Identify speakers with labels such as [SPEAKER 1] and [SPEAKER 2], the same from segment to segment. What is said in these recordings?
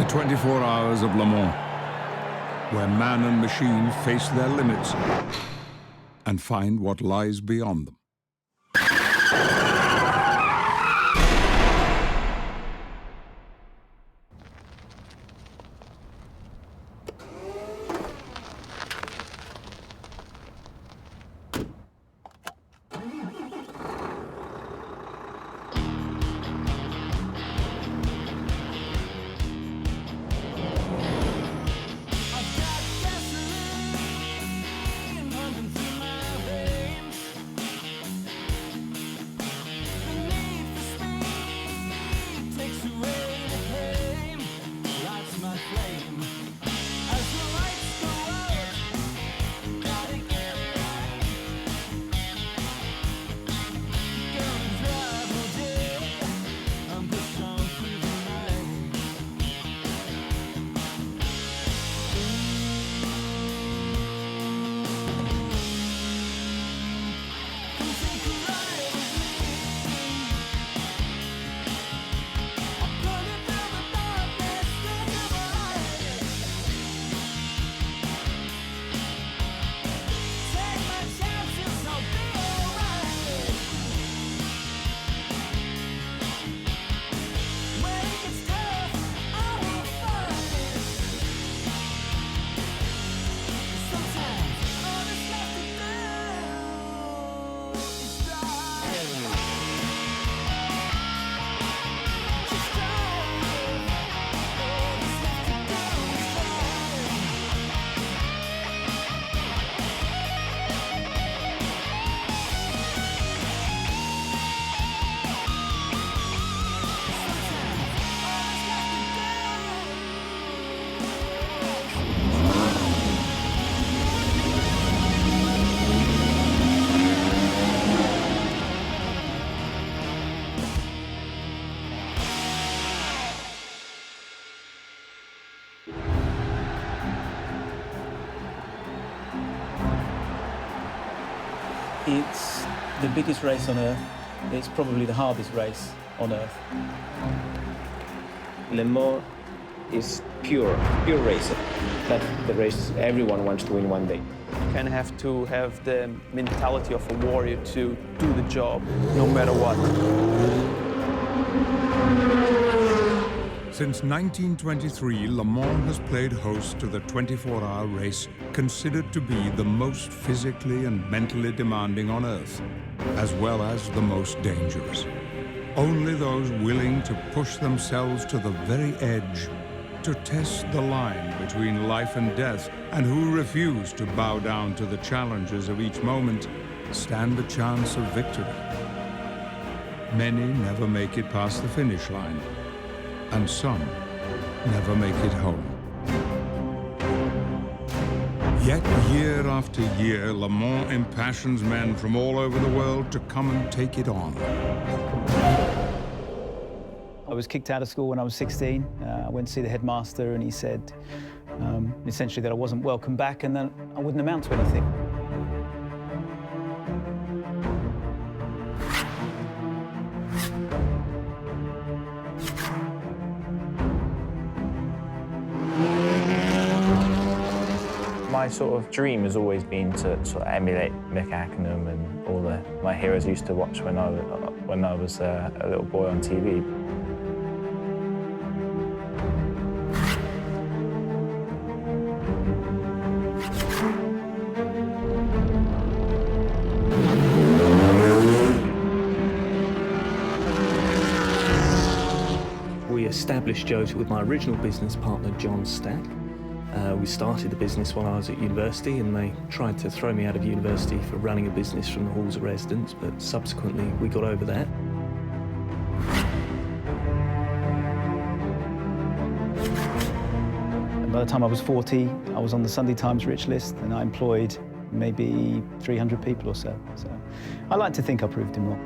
[SPEAKER 1] The 24 Hours of Le Mans, where man and machine face their limits and find what lies beyond them.
[SPEAKER 2] It's the biggest race on Earth. It's probably the hardest race on Earth.
[SPEAKER 3] Le Mans is pure racing. That's the race everyone wants to win one day.
[SPEAKER 4] You kind of have to have the mentality of a warrior to do the job, no matter what.
[SPEAKER 1] Since 1923, Le Mans has played host to the 24-hour race considered to be the most physically and mentally demanding on Earth, as well as the most dangerous. Only those willing to push themselves to the very edge, to test the line between life and death, and who refuse to bow down to the challenges of each moment, stand a chance of victory. Many never make it past the finish line, and some never make it home. Yet year after year, Le Mans impassions men from all over the world to come and take it on.
[SPEAKER 2] I was kicked out of school when I was 16. I went to see the headmaster and he said essentially that I wasn't welcome back and that I wouldn't amount to anything.
[SPEAKER 5] My sort of dream has always been to sort of emulate Mick Hackenham and all my heroes I used to watch when I was a little boy on TV.
[SPEAKER 6] We established Joseph with my original business partner, John Stack. We started the business while I was at university, and they tried to throw me out of university for running a business from the halls of residence, but subsequently we got over that.
[SPEAKER 2] And by the time I was 40, I was on the Sunday Times rich list, and I employed maybe 300 people or so. So I like to think I proved him wrong.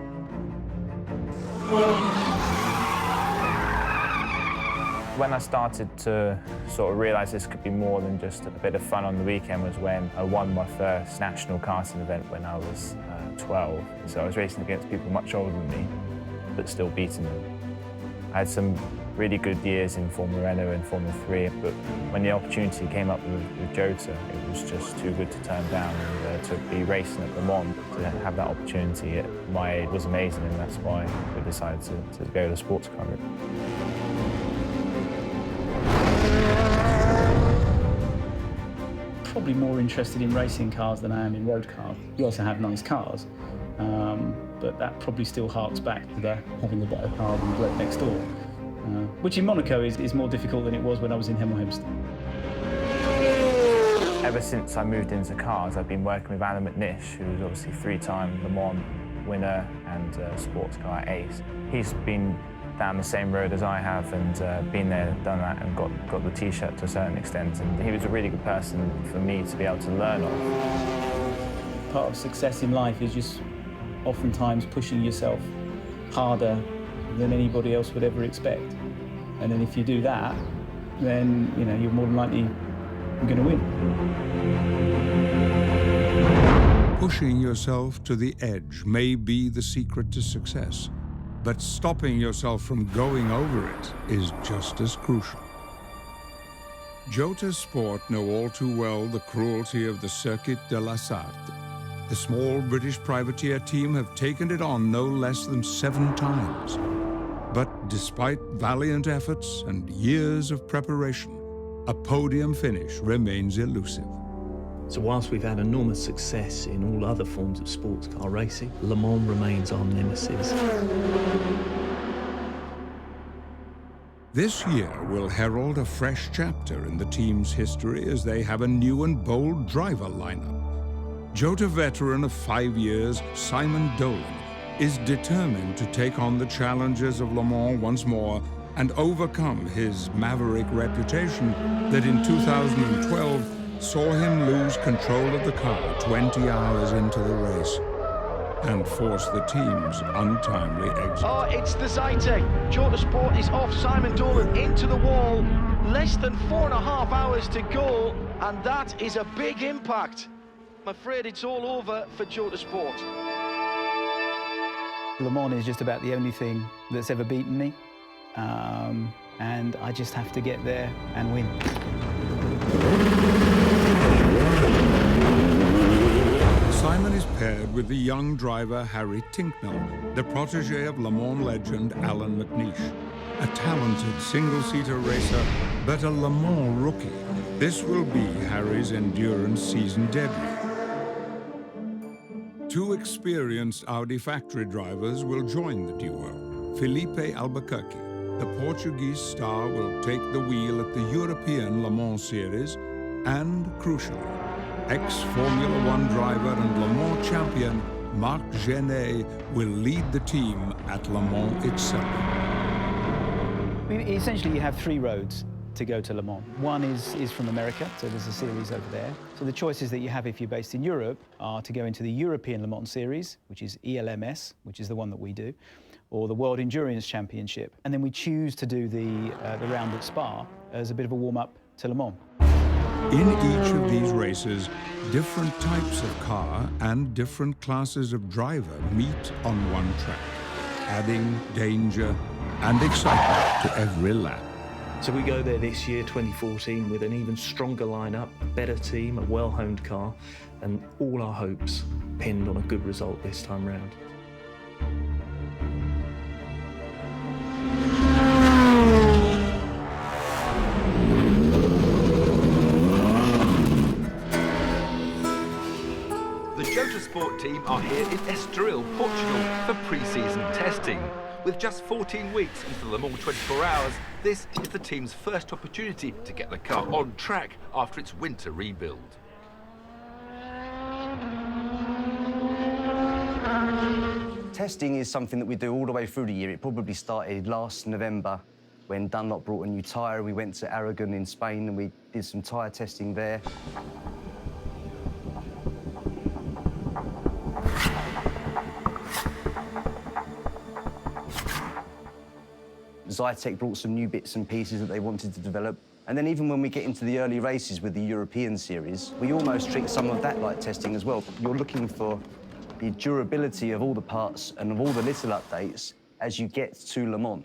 [SPEAKER 5] When I started to sort of realise this could be more than just a bit of fun on the weekend was when I won my first national karting event when I was 12. So I was racing against people much older than me, but still beating them. I had some really good years in Formula Renault and Formula 3, but when the opportunity came up with Jota, it was just too good to turn down, and to be racing at Le Mans, to have that opportunity at my age was amazing, and that's why we decided to go the sports car route.
[SPEAKER 2] Probably more interested in racing cars than I am in road cars. You also have nice cars, but that probably still harks back to having a better car than the bloke next door, which in Monaco is more difficult than it was when I was in Hemel Hempstead.
[SPEAKER 5] Ever since I moved into cars, I've been working with Alan McNish, who's obviously 3-time Le Mans winner and sports car ace. He's been down the same road as I have, and been there, done that, and got the T-shirt to a certain extent. And he was a really good person for me to be able to learn off.
[SPEAKER 2] Part of success in life is just oftentimes pushing yourself harder than anybody else would ever expect. And then if you do that, then you're more than likely going to win.
[SPEAKER 1] Pushing yourself to the edge may be the secret to success, but stopping yourself from going over it is just as crucial. Jota Sport know all too well the cruelty of the Circuit de la Sarthe. The small British privateer team have taken it on no less than 7 times. But despite valiant efforts and years of preparation, a podium finish remains elusive.
[SPEAKER 6] So whilst we've had enormous success in all other forms of sports car racing, Le Mans remains our nemesis.
[SPEAKER 1] This year will herald a fresh chapter in the team's history as they have a new and bold driver lineup. Jota veteran of 5 years, Simon Dolan, is determined to take on the challenges of Le Mans once more and overcome his maverick reputation that in 2012 saw him lose control of the car 20 hours into the race and force the team's untimely exit.
[SPEAKER 7] Oh, it's the Zytek. Jota Sport is off Simon Dolan into the wall. Less than 4.5 hours to go, and that is a big impact. I'm afraid it's all over for Jota Sport.
[SPEAKER 2] Le Mans is just about the only thing that's ever beaten me, and I just have to get there and win.
[SPEAKER 1] Simon is paired with the young driver Harry Tincknell, the protege of Le Mans legend Alan McNish. A talented single-seater racer, but a Le Mans rookie. This will be Harry's endurance season debut. 2 experienced Audi factory drivers will join the duo. Felipe Albuquerque, the Portuguese star, will take the wheel at the European Le Mans Series, and, crucially, ex-Formula One driver and Le Mans champion Marc Genet will lead the team at Le Mans itself.
[SPEAKER 2] Essentially, you have 3 roads to go to Le Mans. One is from America, so there's a series over there. So the choices that you have if you're based in Europe are to go into the European Le Mans Series, which is ELMS, which is the one that we do, or the World Endurance Championship. And then we choose to do the round at Spa as a bit of a warm-up to Le Mans.
[SPEAKER 1] In each of these races, different types of car and different classes of driver meet on one track, adding danger and excitement to every lap.
[SPEAKER 6] So we go there this year, 2014, with an even stronger lineup, a better team, a well-honed car, and all our hopes pinned on a good result this time round.
[SPEAKER 8] The Jota Sport team are here in Estoril, Portugal, for pre-season testing. With just 14 weeks into the Le Mans 24 hours, this is the team's first opportunity to get the car on track after its winter rebuild.
[SPEAKER 9] Testing is something that we do all the way through the year. It probably started last November when Dunlop brought a new tyre. We went to Aragon in Spain and we did some tyre testing there. Zytek brought some new bits and pieces that they wanted to develop. And then even when we get into the early races with the European Series, we almost treat some of that like testing as well. You're looking for the durability of all the parts and of all the little updates as you get to Le Mans.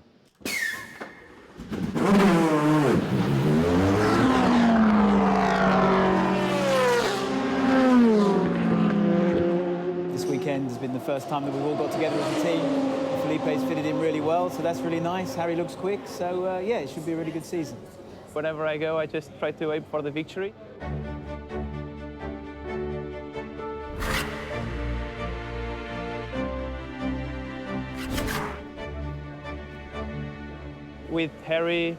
[SPEAKER 2] This weekend has been the first time that we've all got together as a team. Felipe's fitted in really well, so that's really nice. Harry looks quick, so yeah, it should be a really good season.
[SPEAKER 4] Whenever I go, I just try to aim for the victory. With Harry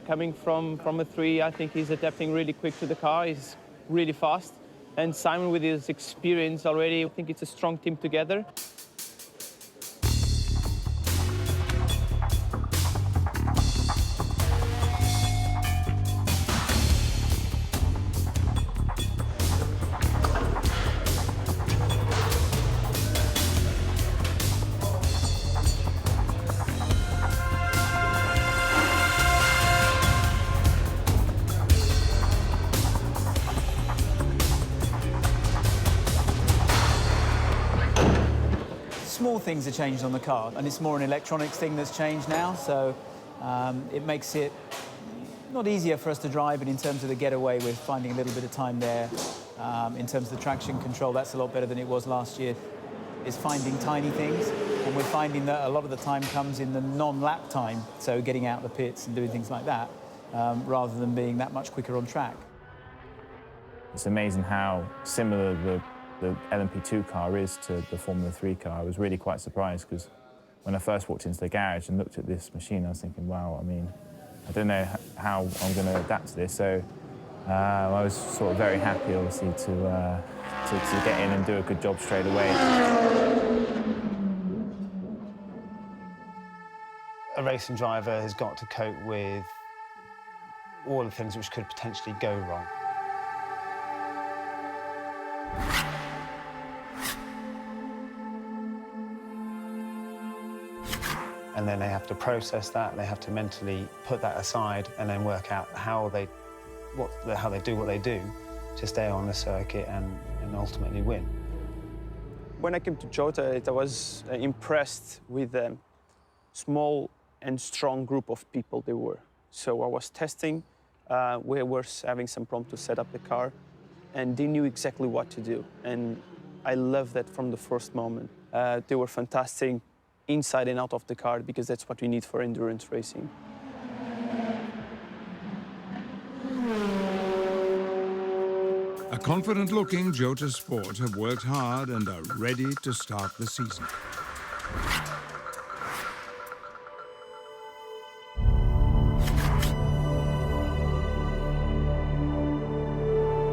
[SPEAKER 4] coming from a 3, I think he's adapting really quick to the car. He's really fast. And Simon, with his experience already, I think it's a strong team together.
[SPEAKER 2] Small things have changed on the car, and it's more an electronics thing that's changed now, so it makes it not easier for us to drive, but in terms of the getaway, we're finding a little bit of time there. In terms of the traction control, that's a lot better than it was last year. It's finding tiny things, and we're finding that a lot of the time comes in the non-lap time, so getting out the pits and doing things like that, rather than being that much quicker on track.
[SPEAKER 5] It's amazing how similar the LMP2 car is to the Formula 3 car. I was really quite surprised because when I first walked into the garage and looked at this machine, I was thinking, wow, I mean, I don't know how I'm going to adapt to this. So I was sort of very happy, obviously, to get in and do a good job straight away.
[SPEAKER 10] A racing driver has got to cope with all the things which could potentially go wrong. And then they have to process that, they have to mentally put that aside and then work out how they do what they do to stay on the circuit and ultimately win.
[SPEAKER 4] When I came to Jota, I was impressed with the small and strong group of people they were. So I was testing, we were having some problem to set up the car, and they knew exactly what to do. And I loved that from the first moment. They were fantastic inside and out of the car, because that's what we need for endurance racing.
[SPEAKER 1] A confident-looking Jota Sport have worked hard and are ready to start the season.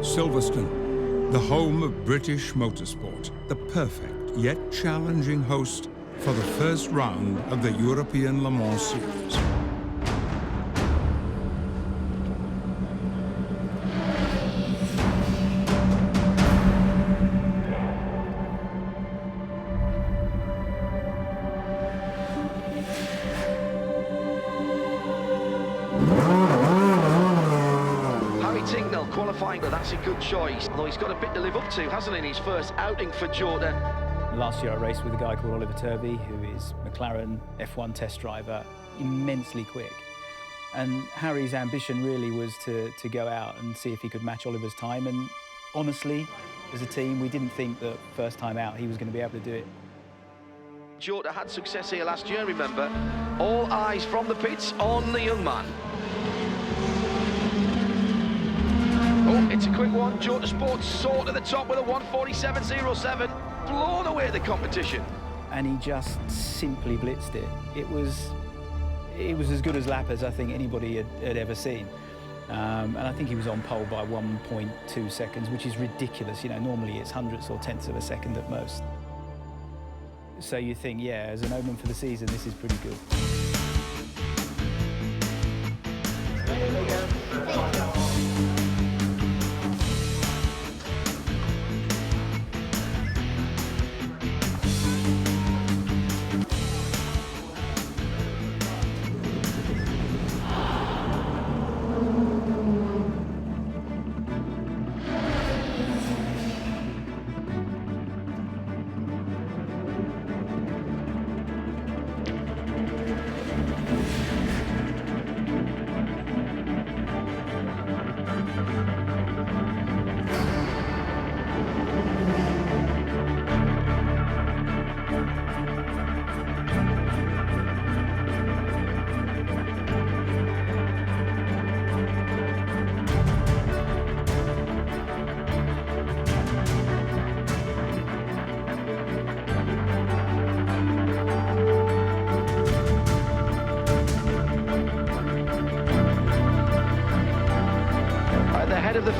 [SPEAKER 1] Silverstone, the home of British motorsport, the perfect yet challenging host for the first round of the European Le Mans Series.
[SPEAKER 7] Qualifying, but that's a good choice. Although he's got a bit to live up to, hasn't he, in his first outing for Jota?
[SPEAKER 2] Last year I raced with a guy called Oliver Turvey, who is McLaren F1 test driver, immensely quick. And Harry's ambition really was to go out and see if he could match Oliver's time. And honestly, as a team, we didn't think that first time out he was going to be able to do it.
[SPEAKER 7] Jota had success here last year, remember. All eyes from the pits on the young man. Oh, it's a quick one. Jota Sports soared to the top with a 1:47.07, blown away the competition.
[SPEAKER 2] And he just simply blitzed it. It was as good as lap as I think anybody had ever seen. And I think he was on pole by 1.2 seconds, which is ridiculous. You know, normally it's hundredths or tenths of a second at most. So you think, yeah, as an omen for the season, this is pretty good.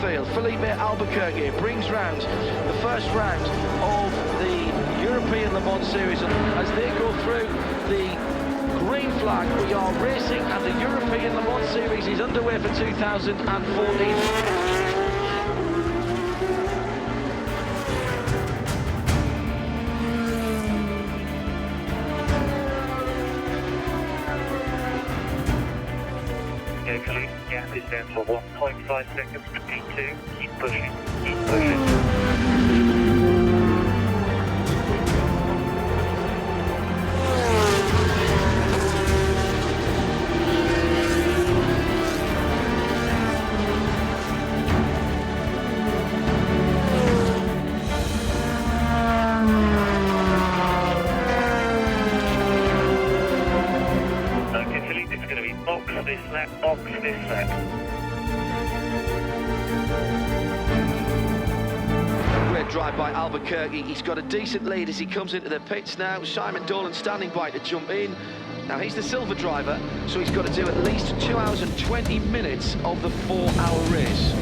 [SPEAKER 7] field. Felipe Albuquerque brings round the first round of the European Le Mans Series, and as they go through the green flag, we are racing and the European Le Mans Series is underway for 2014.
[SPEAKER 11] Gap is down for 1.5 seconds to P2. Keep pushing, keep pushing. Box this lap.
[SPEAKER 7] Great drive by Albuquerque. He's got a decent lead as he comes into the pits now. Simon Dolan standing by to jump in. Now he's the silver driver, so he's got to do at least 2 hours and 20 minutes of the 4-hour race.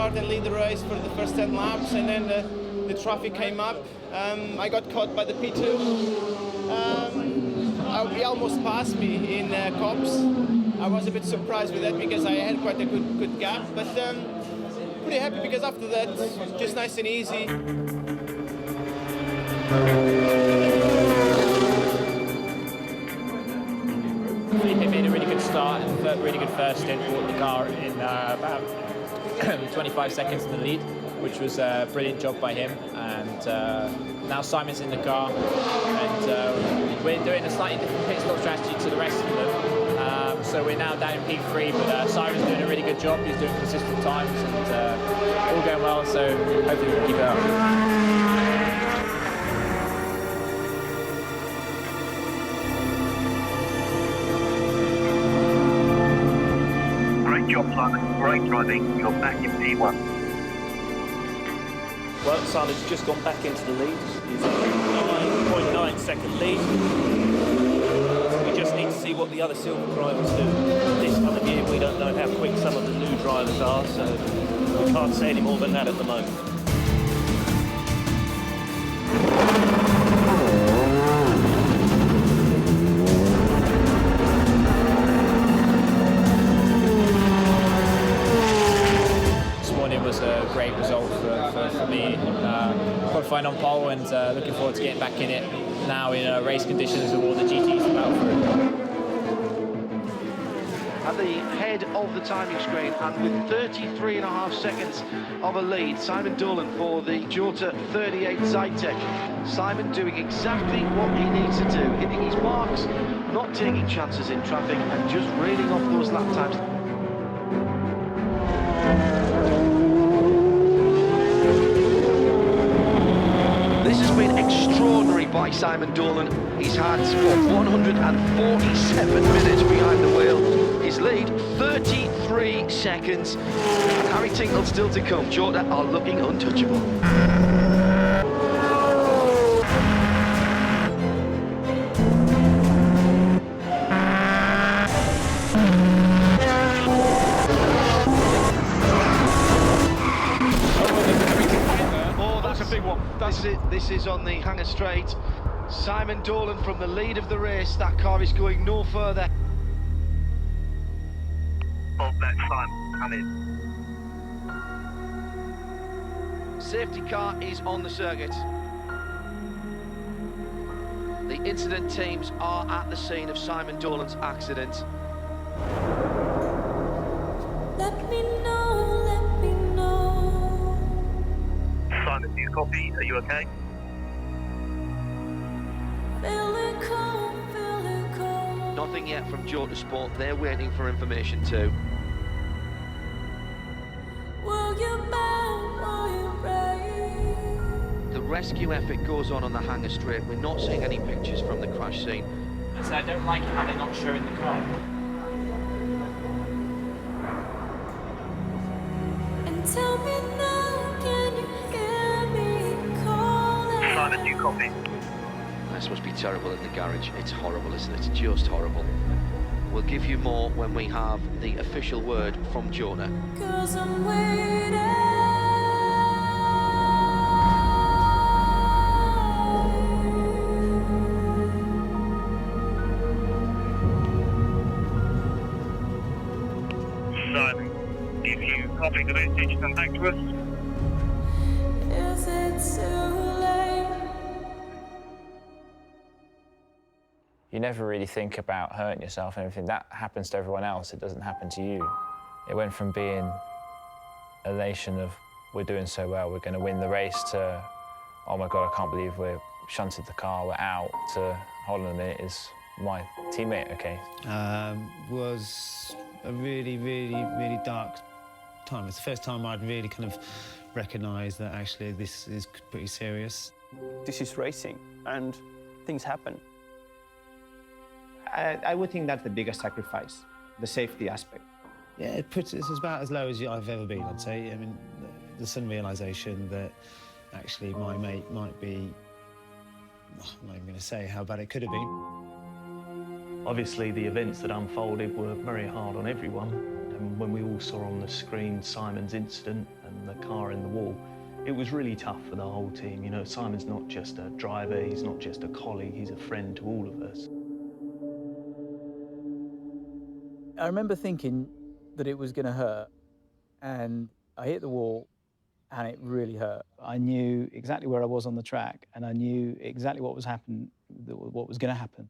[SPEAKER 12] And lead the race for the first 10 laps, and then the traffic came up. I got caught by the P2. He almost passed me in Cops. I was a bit surprised with that because I had quite a good gap, but pretty happy because after that, just nice and easy.
[SPEAKER 13] Felipe made a really good start and a really good first stint, brought the car in about 25 seconds in the lead, which was a brilliant job by him. And now Simon's in the car, and we're doing a slightly different pit stop strategy to the rest of them. So we're now down in P3, but Simon's doing a really good job. He's doing consistent times, and all going well, so hopefully we can keep it up.
[SPEAKER 11] Great job, Simon. Great driving. You're back in P1.
[SPEAKER 6] Well, Simon's just gone back into the lead. He's a 9.9 second lead. We just need to see what the other silver drivers do. This time of year, we don't know how quick some of the new drivers are, so we can't say any more than that at the moment.
[SPEAKER 13] Was a great result for me, qualifying on pole, and looking forward to getting back in it now in race conditions with all the GTs about through.
[SPEAKER 7] At the head of the timing screen and with 33.5 seconds of a lead, Simon Dolan for the Jota 38 Zytek. Simon doing exactly what he needs to do, hitting his marks, not taking chances in traffic, and just reeling off those lap times. This has been extraordinary by Simon Dolan. He's had 147 minutes behind the wheel. His lead, 33 seconds. And Harry Tinkle still to come. Jota are looking untouchable. This is on the Hangar Straight. Simon Dolan from the lead of the race. That car is going no further.
[SPEAKER 11] Hold that time, come in.
[SPEAKER 7] Safety car is on the circuit. The incident teams are at the scene of Simon Dolan's accident.
[SPEAKER 14] Let me know, let me know.
[SPEAKER 11] Simon, do you copy? Are you okay?
[SPEAKER 14] Feeling cold, feeling cold.
[SPEAKER 7] Nothing yet from Jota Sport. They're waiting for information too.
[SPEAKER 14] Will you bow, will you break?
[SPEAKER 7] The rescue effort goes on the Hangar Straight. We're not seeing any pictures from the crash scene.
[SPEAKER 13] So I don't like how they're not showing the car.
[SPEAKER 14] And tell me now, can you hear me calling?
[SPEAKER 11] Simon, do you copy?
[SPEAKER 7] This must be terrible in the garage. It's horrible, isn't it? It's just horrible. We'll give you more when we have the official word from Jonah.
[SPEAKER 14] 'Cause I'm waiting.
[SPEAKER 11] Simon, if you copy the message, come back to us.
[SPEAKER 14] Is it too late?
[SPEAKER 5] You never really think about hurting yourself and everything. That happens to everyone else. It doesn't happen to you. It went from being elation of we're doing so well, we're going to win the race, to oh my God, I can't believe we're shunted the car, we're out, to hold on a minute, is my teammate okay?
[SPEAKER 10] Was a really, really, really dark time. It's the first time I'd really kind of recognised that actually this is pretty serious.
[SPEAKER 4] This is racing, and things happen.
[SPEAKER 15] I would think that's the biggest sacrifice, the safety aspect.
[SPEAKER 10] Yeah, it's about as low as I've ever been, I'd say. I mean, the sudden realisation that actually my mate might be, I'm not even going to say how bad it could have been.
[SPEAKER 6] Obviously, the events that unfolded were very hard on everyone. And when we all saw on the screen Simon's incident and the car in the wall, it was really tough for the whole team. You know, Simon's not just a driver, he's not just a colleague, he's a friend to all of us.
[SPEAKER 2] I remember thinking that it was going to hurt, and I hit the wall, and it really hurt. I knew exactly where I was on the track, and I knew exactly what was going to happen,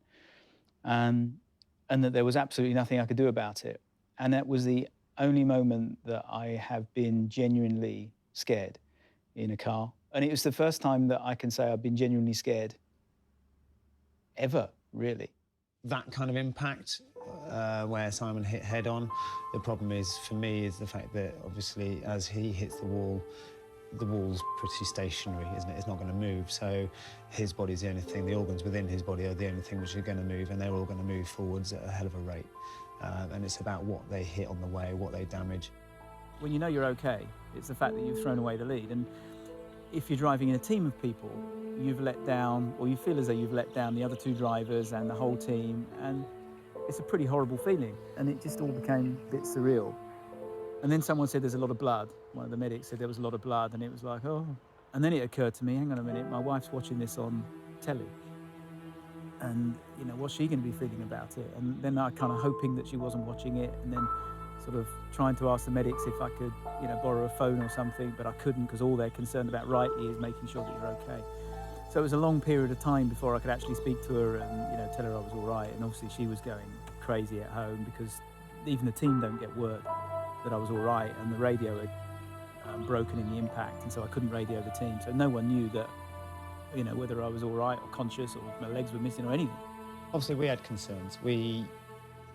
[SPEAKER 2] and that there was absolutely nothing I could do about it. And that was the only moment that I have been genuinely scared in a car. And it was the first time that I can say I've been genuinely scared ever, really.
[SPEAKER 10] That kind of impact, where Simon hit head on, the problem is, for me, is the fact that obviously as he hits the wall's pretty stationary, isn't it? It's not going to move, so his body's the only thing, the organs within his body are the only thing which are going to move, and they're all going to move forwards at a hell of a rate. And it's about what they hit on the way, what they damage.
[SPEAKER 2] When you know you're okay, it's the fact that you've thrown away the lead. And if you're driving in a team of people, you've let down, or you feel as though you've let down the other two drivers and the whole team, and it's a pretty horrible feeling. And it just all became a bit surreal. And then someone said there's a lot of blood. One of the medics said there was a lot of blood, and it was like, oh. And then it occurred to me, hang on a minute, my wife's watching this on telly. And, you know, what's she going to be feeling about it? And then I kind of hoping that she wasn't watching it, and then sort of trying to ask the medics if I could, you know, borrow a phone or something, but I couldn't, because all they're concerned about rightly is making sure that you're okay. So it was a long period of time before I could actually speak to her and, you know, tell her I was all right. And obviously she was going crazy at home, because even the team don't get word that I was all right, and the radio had broken in the impact, and so I couldn't radio the team. So no one knew that, you know, whether I was all right or conscious or my legs were missing or anything.
[SPEAKER 10] Obviously, we had concerns. We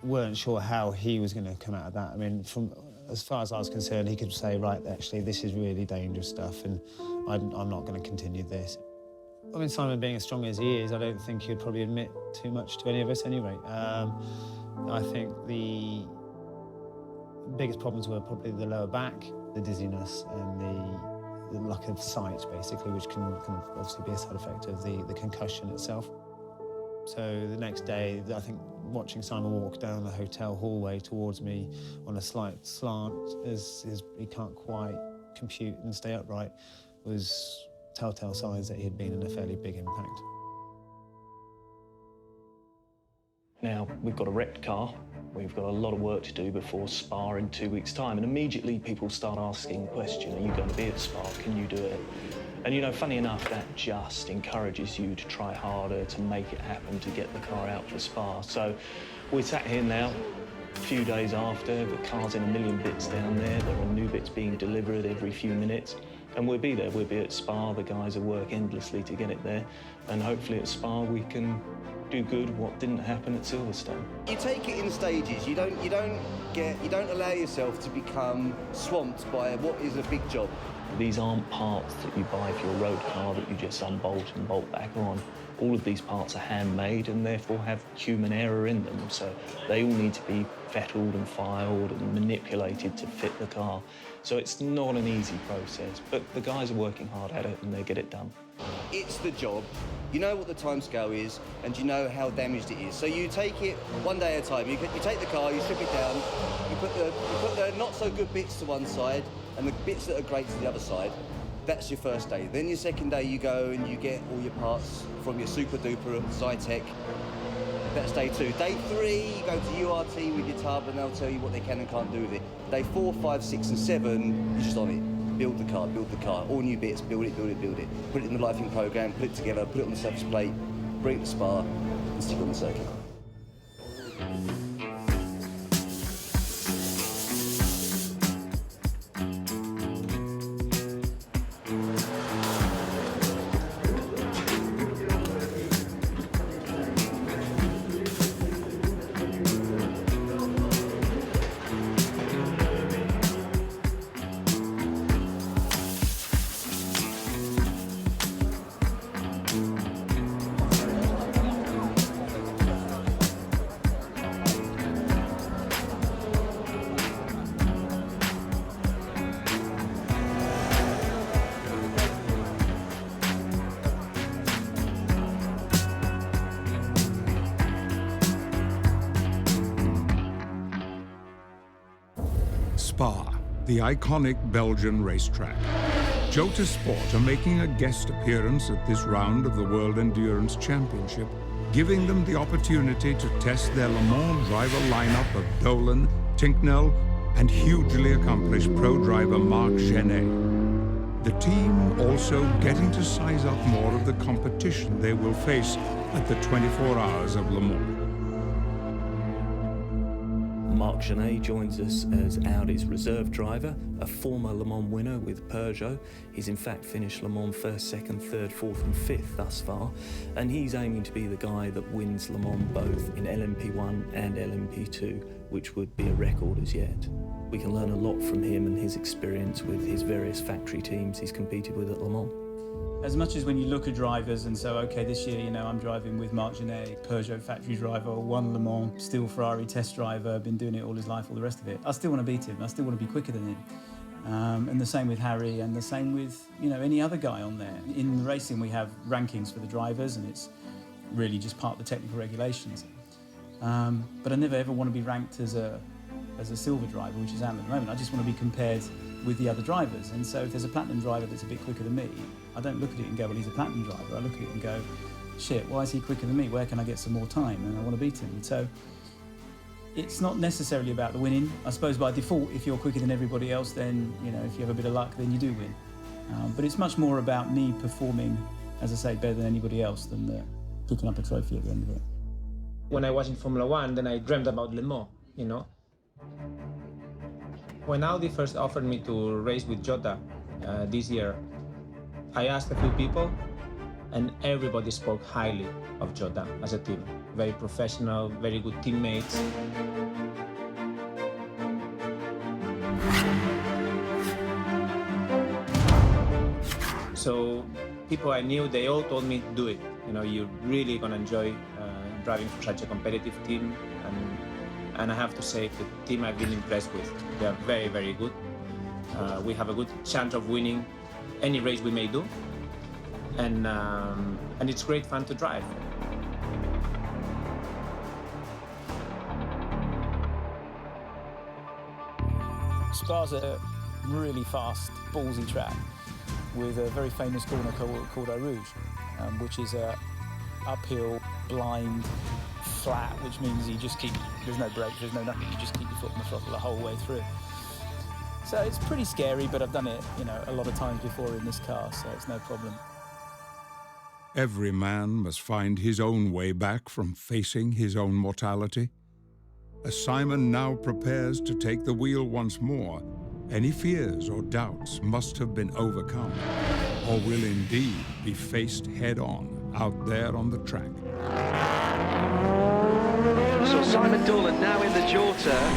[SPEAKER 10] weren't sure how he was going to come out of that. I mean, from as far as I was concerned, he could say, right, actually, this is really dangerous stuff, and I'm not going to continue this. I mean, Simon, being as strong as he is, I don't think he'd probably admit too much to any of us anyway. I think the biggest problems were probably the lower back, the dizziness, and the lack of sight, basically, which can obviously be a side effect of the concussion itself. So the next day, I think watching Simon walk down the hotel hallway towards me on a slight slant, as he can't quite compute and stay upright, was telltale signs that he had been in a fairly big impact.
[SPEAKER 6] Now, we've got a wrecked car. We've got a lot of work to do before Spa in 2 weeks' time, and immediately people start asking the question, are you going to be at Spa? Can you do it? And, you know, funny enough, that just encourages you to try harder, to make it happen, to get the car out for Spa. So we're sat here now, a few days after, the car's in a million bits down there. There are new bits being delivered every few minutes. And we'll be there. We'll be at Spa. The guys will work endlessly to get it there. And hopefully at Spa we can do good what didn't happen at Silverstone.
[SPEAKER 9] You take it in stages. You don't allow yourself to become swamped by what is a big job.
[SPEAKER 6] These aren't parts that you buy for your road car that you just unbolt and bolt back on. All of these parts are handmade and therefore have human error in them, so they all need to be fettled and filed and manipulated to fit the car. So it's not an easy process, but the guys are working hard at it and they get it done.
[SPEAKER 9] It's the job. You know what the timescale is, and you know how damaged it is. So you take it one day at a time. You take the car, you strip it down, you put the not so good bits to one side, and the bits that are great to the other side. That's your first day. Then your second day, you go and you get all your parts from your super duper Zytec. That's day 2. Day 3, you go to URT with your tub, and they'll tell you what they can and can't do with it. Day 4, 5, 6, and 7, you're just on it. Build the car, all new bits, build it. Put it in the lifing program, put it together, put it on the surface plate, bring it to Spa, and stick it on the circuit.
[SPEAKER 1] Spa, the iconic Belgian racetrack. Jota Sport are making a guest appearance at this round of the World Endurance Championship, giving them the opportunity to test their Le Mans driver lineup of Dolan, Tinknell, and hugely accomplished pro driver Marc Genet. The team also getting to size up more of the competition they will face at the 24 Hours of Le Mans.
[SPEAKER 6] Marc Genet joins us as Audi's reserve driver, a former Le Mans winner with Peugeot. He's in fact finished Le Mans 1st, 2nd, 3rd, 4th and 5th thus far, and he's aiming to be the guy that wins Le Mans both in LMP1 and LMP2, which would be a record as yet. We can learn a lot from him and his experience with his various factory teams he's competed with at Le Mans.
[SPEAKER 2] As much as when you look at drivers and so, okay, this year, you know, I'm driving with Marc Genet, Peugeot factory driver, won Le Mans, still Ferrari test driver, been doing it all his life, all the rest of it. I still want to beat him. I still want to be quicker than him. And the same with Harry, and the same with, you know, any other guy on there. In racing, we have rankings for the drivers, and it's really just part of the technical regulations. But I never ever want to be ranked as a silver driver, which is Am at the moment. I just want to be compared with the other drivers. And so if there's a platinum driver that's a bit quicker than me, I don't look at it and go, well, he's a platinum driver. I look at it and go, shit, why is he quicker than me? Where can I get some more time? And I want to beat him. And so it's not necessarily about the winning. I suppose by default, if you're quicker than everybody else, then, you know, if you have a bit of luck, then you do win. But it's much more about me performing, as I say, better than anybody else than picking up a trophy at the end of it.
[SPEAKER 16] When I was in Formula One, then I dreamed about Le Mans, you know. When Audi first offered me to race with Jota this year, I asked a few people, and everybody spoke highly of Jota as a team. Very professional, very good teammates. So people I knew, they all told me, do it. You know, you're really gonna enjoy driving for such a competitive team. And I have to say, the team I've been impressed with, they are very, very good. We have a good chance of winning any race we may do. And it's great fun to drive.
[SPEAKER 2] Spa's a really fast, ballsy track with a very famous corner called Eau Rouge, which is a uphill, blind, flat, which means you just keep, there's no brakes, there's no nothing, you just keep your foot on the throttle the whole way through. So it's pretty scary, but I've done it, you know, a lot of times before in this car, so it's no problem.
[SPEAKER 1] Every man must find his own way back from facing his own mortality. As Simon now prepares to take the wheel once more, any fears or doubts must have been overcome, or will indeed be faced head-on out there on the track.
[SPEAKER 7] So Simon Dolan now in the Jota,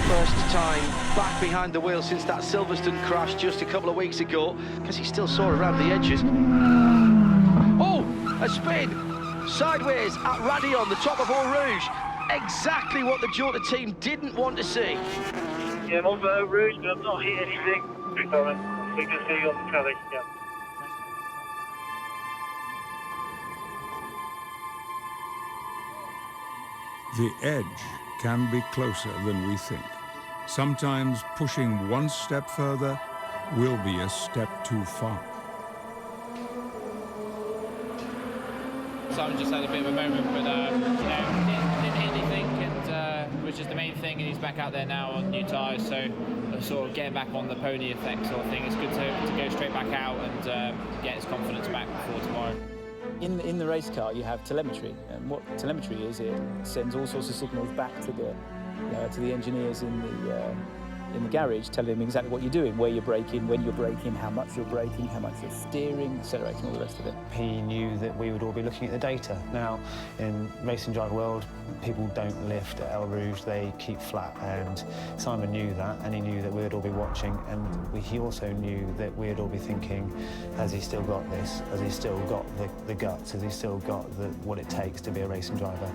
[SPEAKER 7] first time back behind the wheel since that Silverstone crash just a couple of weeks ago, because he still saw around the edges. Oh, a spin, sideways at Radion, the top of Eau Rouge. Exactly what the Jota team didn't want to see.
[SPEAKER 11] Yeah, I'm over Eau Rouge, but I've not hit anything. We can see you on the telly, yeah.
[SPEAKER 1] The edge can be closer than we think. Sometimes pushing one step further will be a step too far.
[SPEAKER 13] Simon just had a bit of a moment, but didn't hit anything, and which is the main thing. And he's back out there now on new tyres, so sort of getting back on the pony effect sort of thing. It's good to go straight back out and get his confidence back before tomorrow.
[SPEAKER 2] In the race car, you have telemetry, and what telemetry is, it sends all sorts of signals back to the engineers in the garage, telling them exactly what you're doing, where you're braking, when you're braking, how much you're braking, how much you're steering, accelerating, all the rest of it.
[SPEAKER 10] He knew that we would all be looking at the data. Now, in racing driver world, people don't lift at Eau Rouge, they keep flat, and Simon knew that, and he knew that we would all be watching, and he also knew that we would all be thinking, has he still got this? Has he still got the guts? Has he still got what it takes to be a racing driver?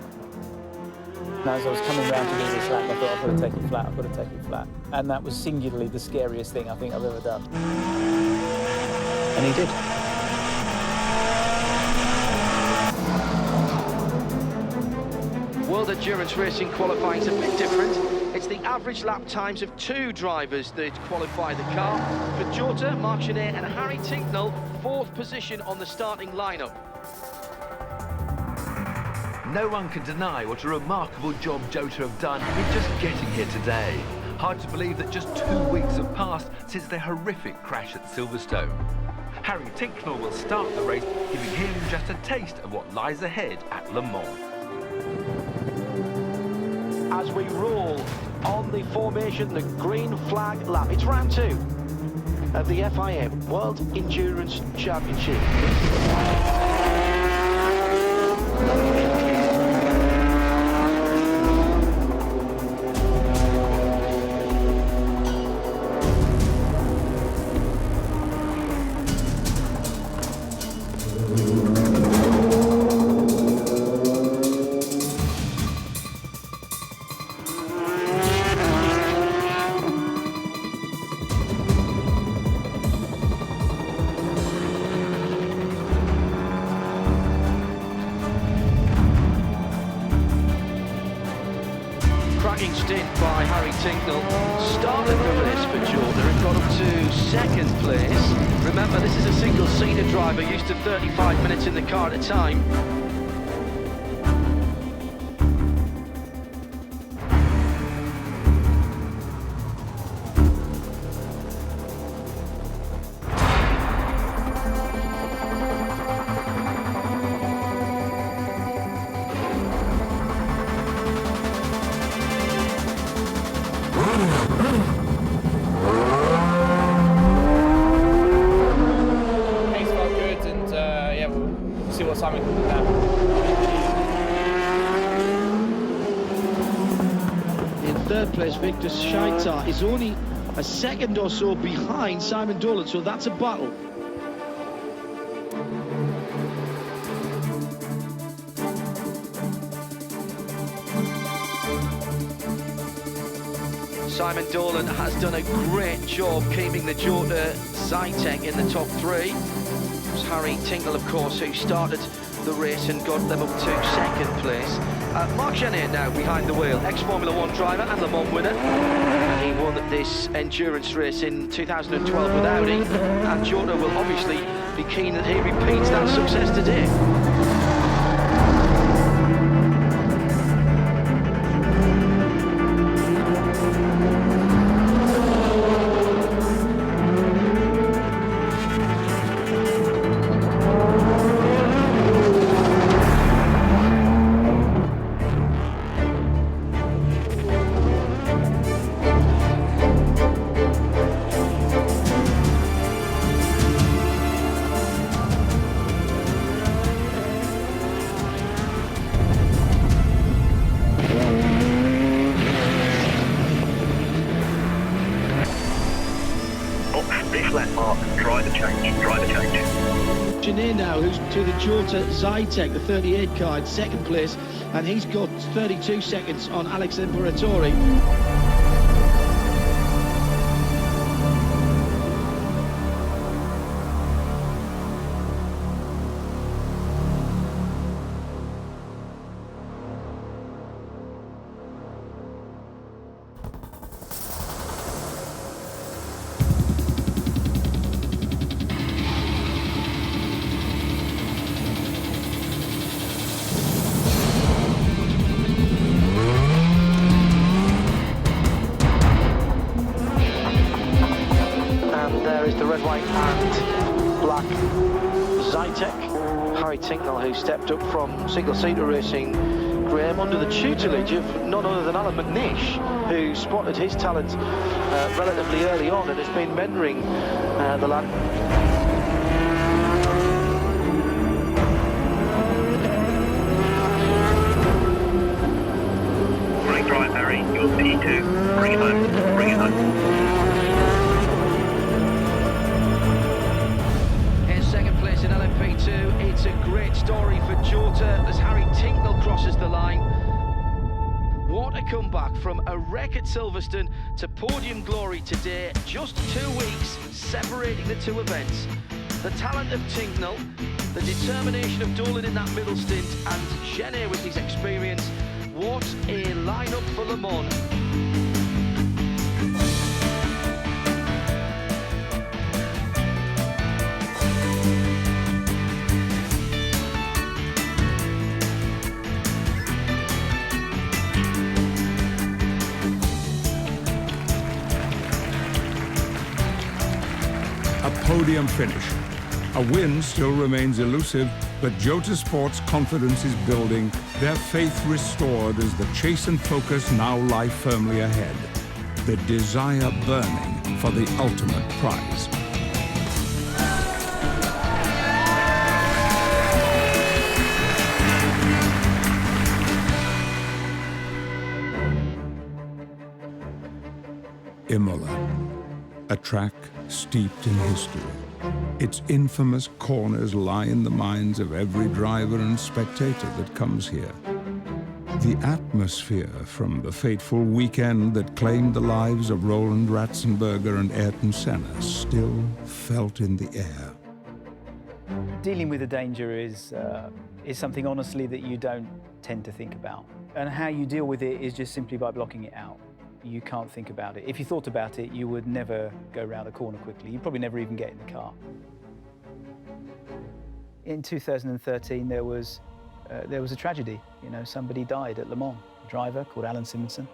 [SPEAKER 2] And as I was coming round to do this lap, I thought, I've got to take it flat, I've got to take it flat. And that was singularly the scariest thing I think I've ever done. And he did.
[SPEAKER 7] World Endurance Racing qualifying is a bit different. It's the average lap times of two drivers that qualify the car. For Jota, Marc Gené and Harry Tincknell, fourth position on the starting lineup.
[SPEAKER 8] No one can deny what a remarkable job Jota have done in just getting here today. Hard to believe that just 2 weeks have passed since their horrific crash at Silverstone. Harry Tincknell will start the race, giving him just a taste of what lies ahead at Le Mans.
[SPEAKER 7] As we roll on the formation, the green flag lap. It's round 2 of the FIM World Endurance Championship. Cracking stint by Harry Tincknell. Started the race for Jota and got up to second place. Remember, this is a single-seater driver used to 35 minutes in the car at a time.
[SPEAKER 13] Pace felt good, and yeah, we'll see what Simon can do now.
[SPEAKER 7] In third place, Victor Scheitar is only a second or so behind Simon Dolan, so that's a battle. Simon Dolan has done a great job keeping the Jota Zytek in the top 3. It was Harry Tincknell, of course, who started the race and got them up to second place. Marc Gené now behind the wheel, ex-Formula 1 driver and Le Mans winner. He won this endurance race in 2012 with Audi, and Jota will obviously be keen that he repeats that success today.
[SPEAKER 11] This lap mark, try the change.
[SPEAKER 7] Engineer now, who's to the Jota Zytek, the 38 car in second place, and he's got 32 seconds on Alex Imperatori. Who stepped up from single-seater racing, Graham, under the tutelage of none other than Alan McNish, who spotted his talent relatively early on and has been mentoring the lad.
[SPEAKER 11] Great drive, Harry. You're P2. Bring it home.
[SPEAKER 7] In LMP2, it's a great story for Jota as Harry Tincknell crosses the line. What a comeback from a wreck at Silverstone to podium glory today, just 2 weeks separating the two events. The talent of Tincknell, the determination of Dolan in that middle stint, and Genet with his experience. What a lineup for Le Mans.
[SPEAKER 1] Podium finish. A win still remains elusive, but Jota Sports' confidence is building, their faith restored as the chase and focus now lie firmly ahead. The desire burning for the ultimate prize. Imola, a track steeped in history. Its infamous corners lie in the minds of every driver and spectator that comes here. The atmosphere from the fateful weekend that claimed the lives of Roland Ratzenberger and Ayrton Senna still felt in the air.
[SPEAKER 2] Dealing with the danger is something, honestly, that you don't tend to think about. And how you deal with it is just simply by blocking it out. You can't think about it. If you thought about it, you would never go around a corner quickly. You'd probably never even get in the car. In 2013, there was a tragedy. You know, somebody died at Le Mans, a driver called Alan Simonson,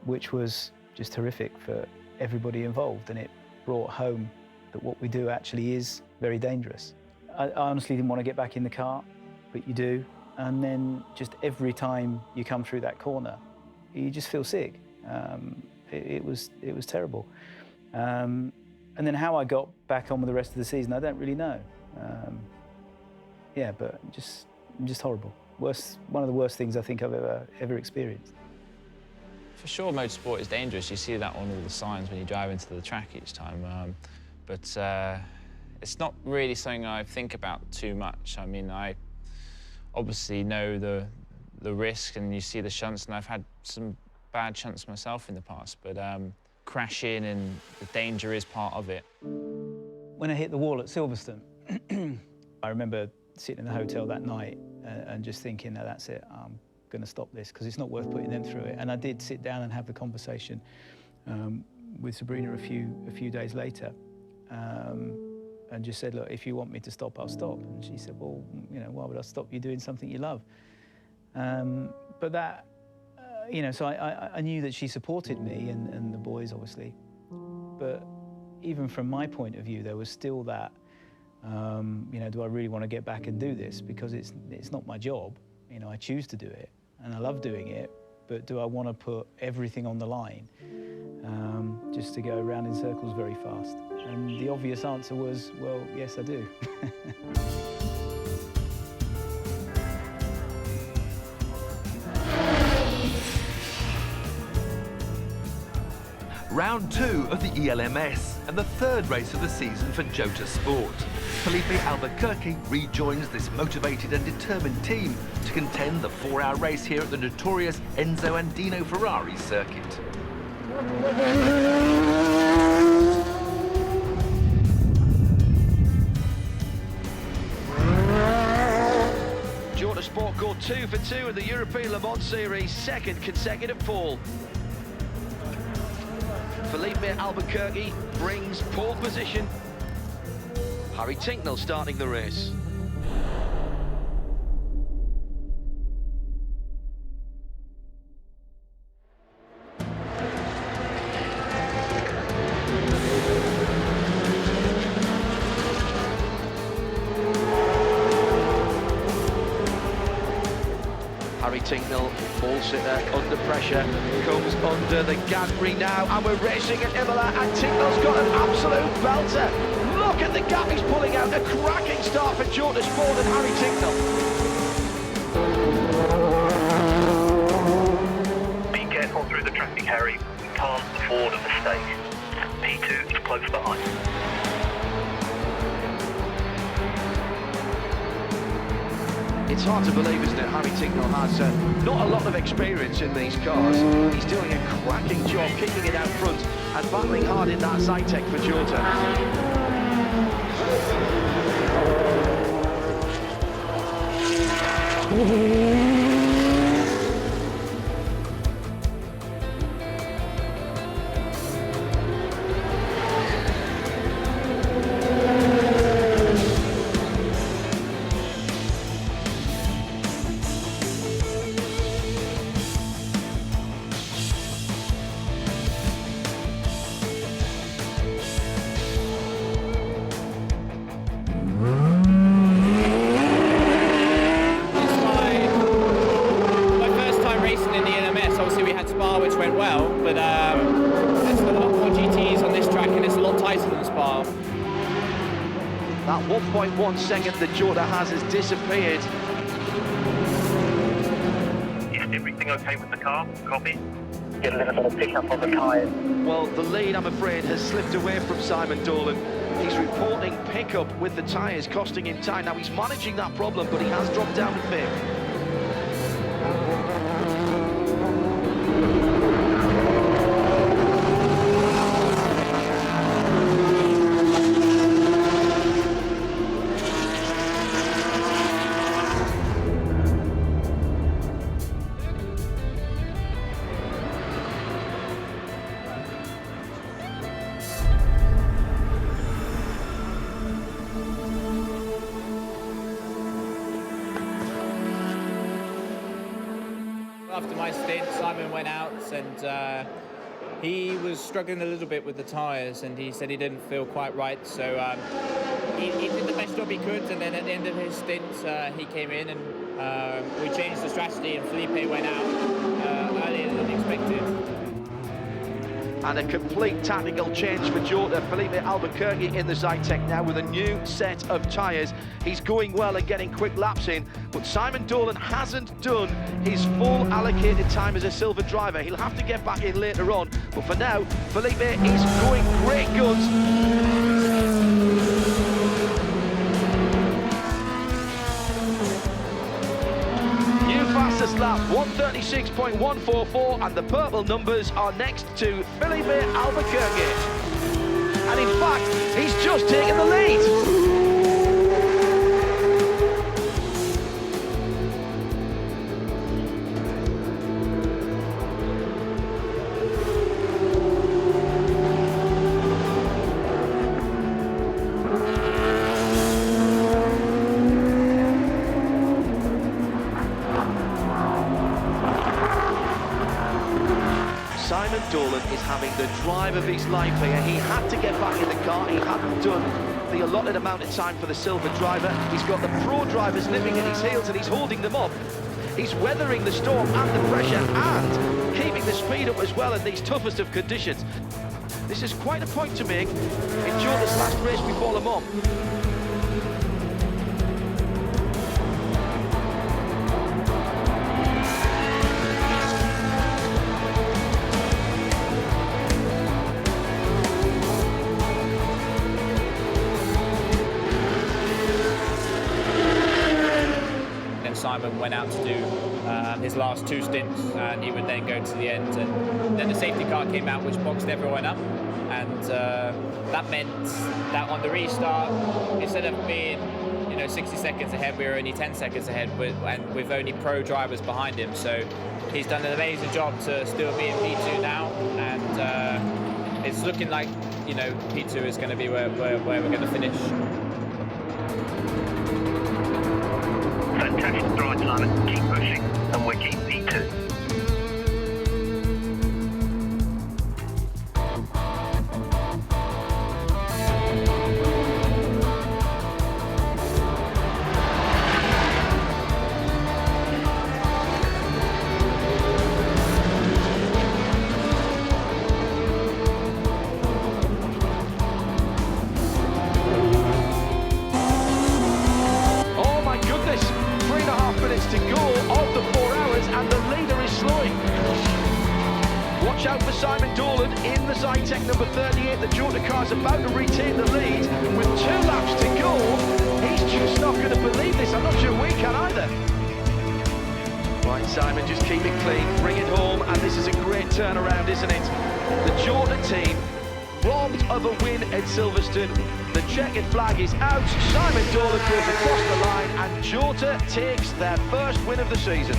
[SPEAKER 2] which was just horrific for everybody involved, and it brought home that what we do actually is very dangerous. I honestly didn't want to get back in the car, but you do. And then just every time you come through that corner, you just feel sick. It was terrible. And then how I got back on with the rest of the season, I don't really know. Yeah, but just horrible. One of the worst things I think I've ever experienced.
[SPEAKER 17] For sure, motorsport is dangerous. You see that on all the signs when you drive into the track each time. But it's not really something I think about too much. I mean, I obviously know the risk, and you see the shunts, and I've had some bad shunts myself in the past, but crashing and the danger is part of it.
[SPEAKER 2] When I hit the wall at Silverstone, I remember sitting in the hotel that night and just thinking, no, that's it, I'm going to stop this because it's not worth putting them through it. And I did sit down and have the conversation with Sabrina a few days later, and just said, look, if you want me to stop, I'll stop. And she said, well, you know, why would I stop you doing something you love? But that, you know, so I knew that she supported me and the boys, obviously. But even from my point of view, there was still that, you know, do I really want to get back and do this? Because it's not my job. You know, I choose to do it, and I love doing it. But do I want to put everything on the line just to go around in circles very fast? And the obvious answer was, well, yes, I do.
[SPEAKER 8] Round 2 of the ELMS and the third race of the season for Jota Sport. Felipe Albuquerque rejoins this motivated and determined team to contend the 4-hour race here at the notorious Enzo Andino Ferrari circuit.
[SPEAKER 7] Jota Sport go 2 for 2 in the European Le Mans Series, second consecutive pole. Felipe Albuquerque brings pole position. Harry Tincknell starting the race. Harry Tincknell, ball sitter, under pressure, comes under the gantry now, and we're racing at Imola, and Tincknell's got an absolute belter. Look at the gap he's pulling out, a cracking start for Jota Sport and Harry Tincknell.
[SPEAKER 11] Be careful through the traffic, Harry. We can't afford a mistake. P2 is close behind.
[SPEAKER 7] It's hard to believe, isn't it? Harry Tincknell has not a lot of experience in these cars. He's doing a cracking job, kicking it out front and battling hard in that Zytek for Jota.
[SPEAKER 13] Which went well, but there's a lot more GTs on this track and it's a lot tighter than Spa.
[SPEAKER 7] That 1.1 second that Jota has disappeared.
[SPEAKER 11] Is everything okay with the car? Copy. Get a little bit of pickup on the tyres.
[SPEAKER 7] Well, the lead, I'm afraid, has slipped away from Simon Dolan. He's reporting pickup with the tyres, costing him time. Now, he's managing that problem, but he has dropped down to 5th.
[SPEAKER 13] After my stint, Simon went out and he was struggling a little bit with the tyres and he said he didn't feel quite right, so he did the best job he could, and then at the end of his stint he came in and we changed the strategy and Felipe went out earlier than expected.
[SPEAKER 7] And a complete tactical change for Jota. Felipe Albuquerque in the Zytek now with a new set of tyres. He's going well and getting quick laps in, but Simon Dolan hasn't done his full allocated time as a silver driver. He'll have to get back in later on, but for now, Felipe is going great guns. Fastest lap, 136.144, and the purple numbers are next to Felipe Albuquerque. And in fact, he's just taken the lead. Simon Dolan is having the drive of his life here. He had to get back in the car. He hadn't done the allotted amount of time for the silver driver. He's got the pro drivers nipping at his heels and he's holding them up. He's weathering the storm and the pressure and keeping the speed up as well in these toughest of conditions. This is quite a point to make in Jota's last race before Le Mans.
[SPEAKER 13] Simon went out to do his last 2 stints, and he would then go to the end, and then the safety car came out, which boxed everyone up, and that meant that on the restart, instead of being 60 seconds ahead, we were only 10 seconds ahead, and with only pro drivers behind him. So he's done an amazing job to still be in P2 now, and it's looking like P2 is going to be where we're going to finish.
[SPEAKER 11] Fantastic drive, Simon. Keep pushing, and we're keep P2.
[SPEAKER 7] To go of the 4 hours, and the leader is slowing. Watch out for Simon Dolan in the Zytec number 38. The Jota car is about to retain the lead with 2 laps to go. He's just not going to believe this. I'm not sure we can either. Right, Simon, just keep it clean, bring it home, and this is a great turnaround, isn't it? The Jota team robbed of a win at Silverstone. The checkered flag is out, Simon Dolan goes across the line, and Jota takes their first win of the season.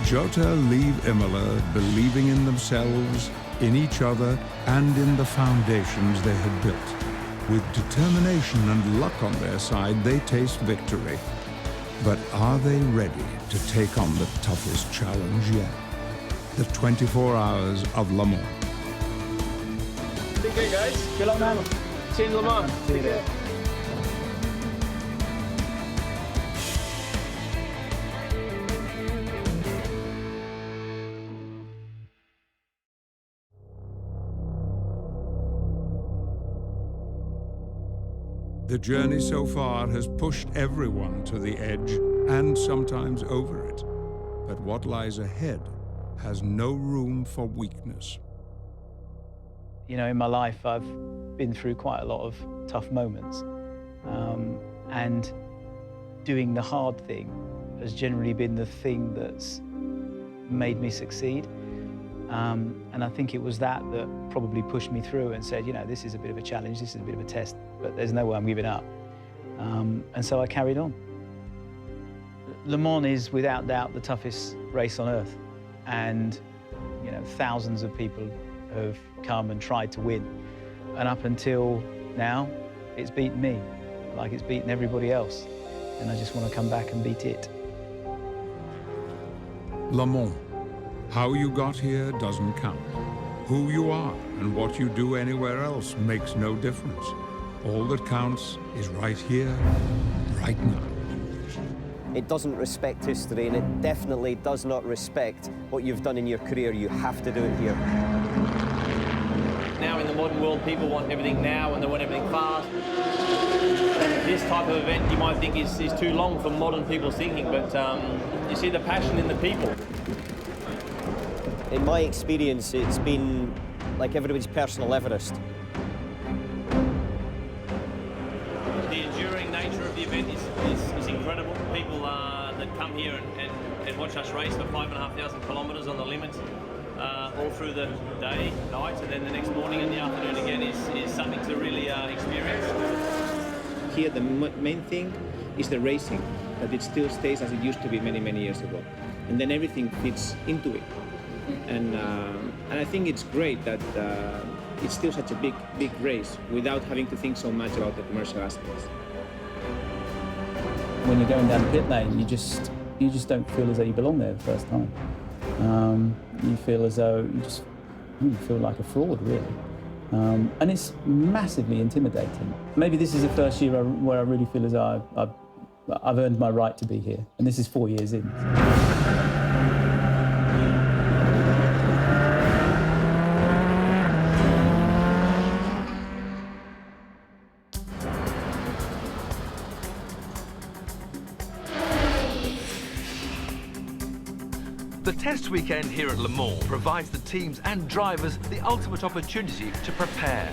[SPEAKER 1] Jota leave Imola believing in themselves, in each other, and in the foundations they had built. With determination and luck on their side, they taste victory. But are they ready to take on the toughest challenge yet? The 24 Hours of Le Mans.
[SPEAKER 12] Take care, guys. Good luck, man. See you in Le Mans. Take care.
[SPEAKER 1] The journey so far has pushed everyone to the edge and sometimes over it. But what lies ahead has no room for weakness.
[SPEAKER 2] In my life, I've been through quite a lot of tough moments. And doing the hard thing has generally been the thing that's made me succeed. And I think it was that probably pushed me through and said, this is a bit of a challenge, this is a bit of a test, but there's no way I'm giving up. And so I carried on. Le Mans is without doubt the toughest race on earth. And, thousands of people have come and tried to win. And up until now, it's beaten me, like it's beaten everybody else. And I just want to come back and beat it.
[SPEAKER 1] Le Mans. How you got here doesn't count. Who you are and what you do anywhere else makes no difference. All that counts is right here, right now.
[SPEAKER 18] It doesn't respect history, and it definitely does not respect what you've done in your career. You have to do it here.
[SPEAKER 19] Now in the modern world, people want everything now and they want everything fast. This type of event you might think is too long for modern people's thinking, but you see the passion in the people.
[SPEAKER 18] In my experience, it's been like everybody's personal Everest.
[SPEAKER 19] The enduring nature of the event is incredible. People that come here and watch us race for 5,500 kilometres on the limit, all through the day, night, and then the next morning and the afternoon again is something to really experience.
[SPEAKER 16] Here the main thing is the racing, that it still stays as it used to be many, many years ago. And then everything fits into it. And I think it's great that it's still such a big race without having to think so much about the commercial aspects.
[SPEAKER 2] When you're going down the pit lane, you just don't feel as though you belong there the first time. You feel as though you feel like a fraud, really. And it's massively intimidating. Maybe this is the first year where I really feel as though I've earned my right to be here, and this is 4 years in.
[SPEAKER 8] The test weekend here at Le Mans provides the teams and drivers the ultimate opportunity to prepare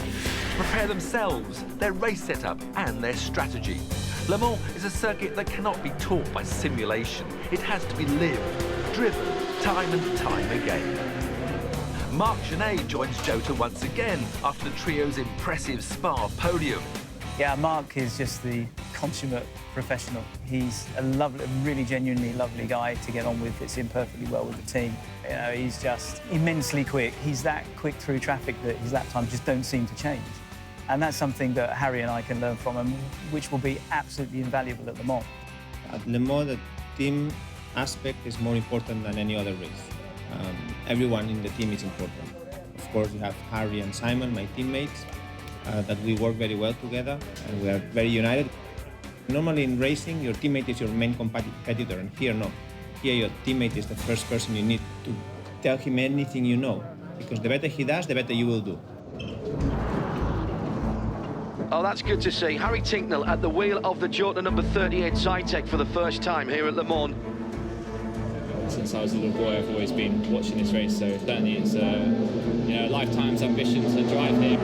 [SPEAKER 8] themselves, their race setup and their strategy. Le Mans is a circuit that cannot be taught by simulation. It has to be lived, driven, time and time again. Marc Gené joins Jota once again after the trio's impressive Spa podium.
[SPEAKER 2] Yeah, Marc is just the consummate professional. He's a really genuinely lovely guy to get on with. Fits in perfectly well with the team. You know, he's just immensely quick. He's that quick through traffic that his lap times just don't seem to change. And that's something that Harry and I can learn from him, which will be absolutely invaluable at Le Mans.
[SPEAKER 16] At Le Mans, the team aspect is more important than any other race. Everyone in the team is important. Of course, you have Harry and Simon, my teammates, that we work very well together and we are very united. Normally in racing, your teammate is your main competitor, and here no. Here your teammate is the first person you need to tell him anything you know, because the better he does, the better you will do.
[SPEAKER 7] Oh, that's good to see. Harry Tincknell at the wheel of the Jota number 38 Zytek for the first time here at Le Mans.
[SPEAKER 17] Since I was a little boy, I've always been watching this race, so certainly it's a lifetime's ambition to drive here.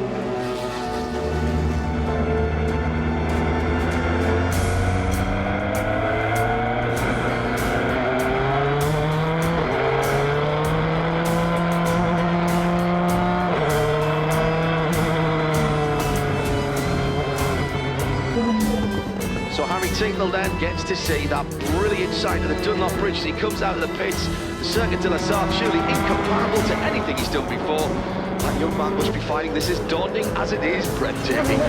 [SPEAKER 7] Tincknell then gets to see that brilliant sight of the Dunlop Bridge as he comes out of the pits. The Circuit de la Sarthe, surely incomparable to anything he's done before. That young man must be finding this as daunting as it is breathtaking.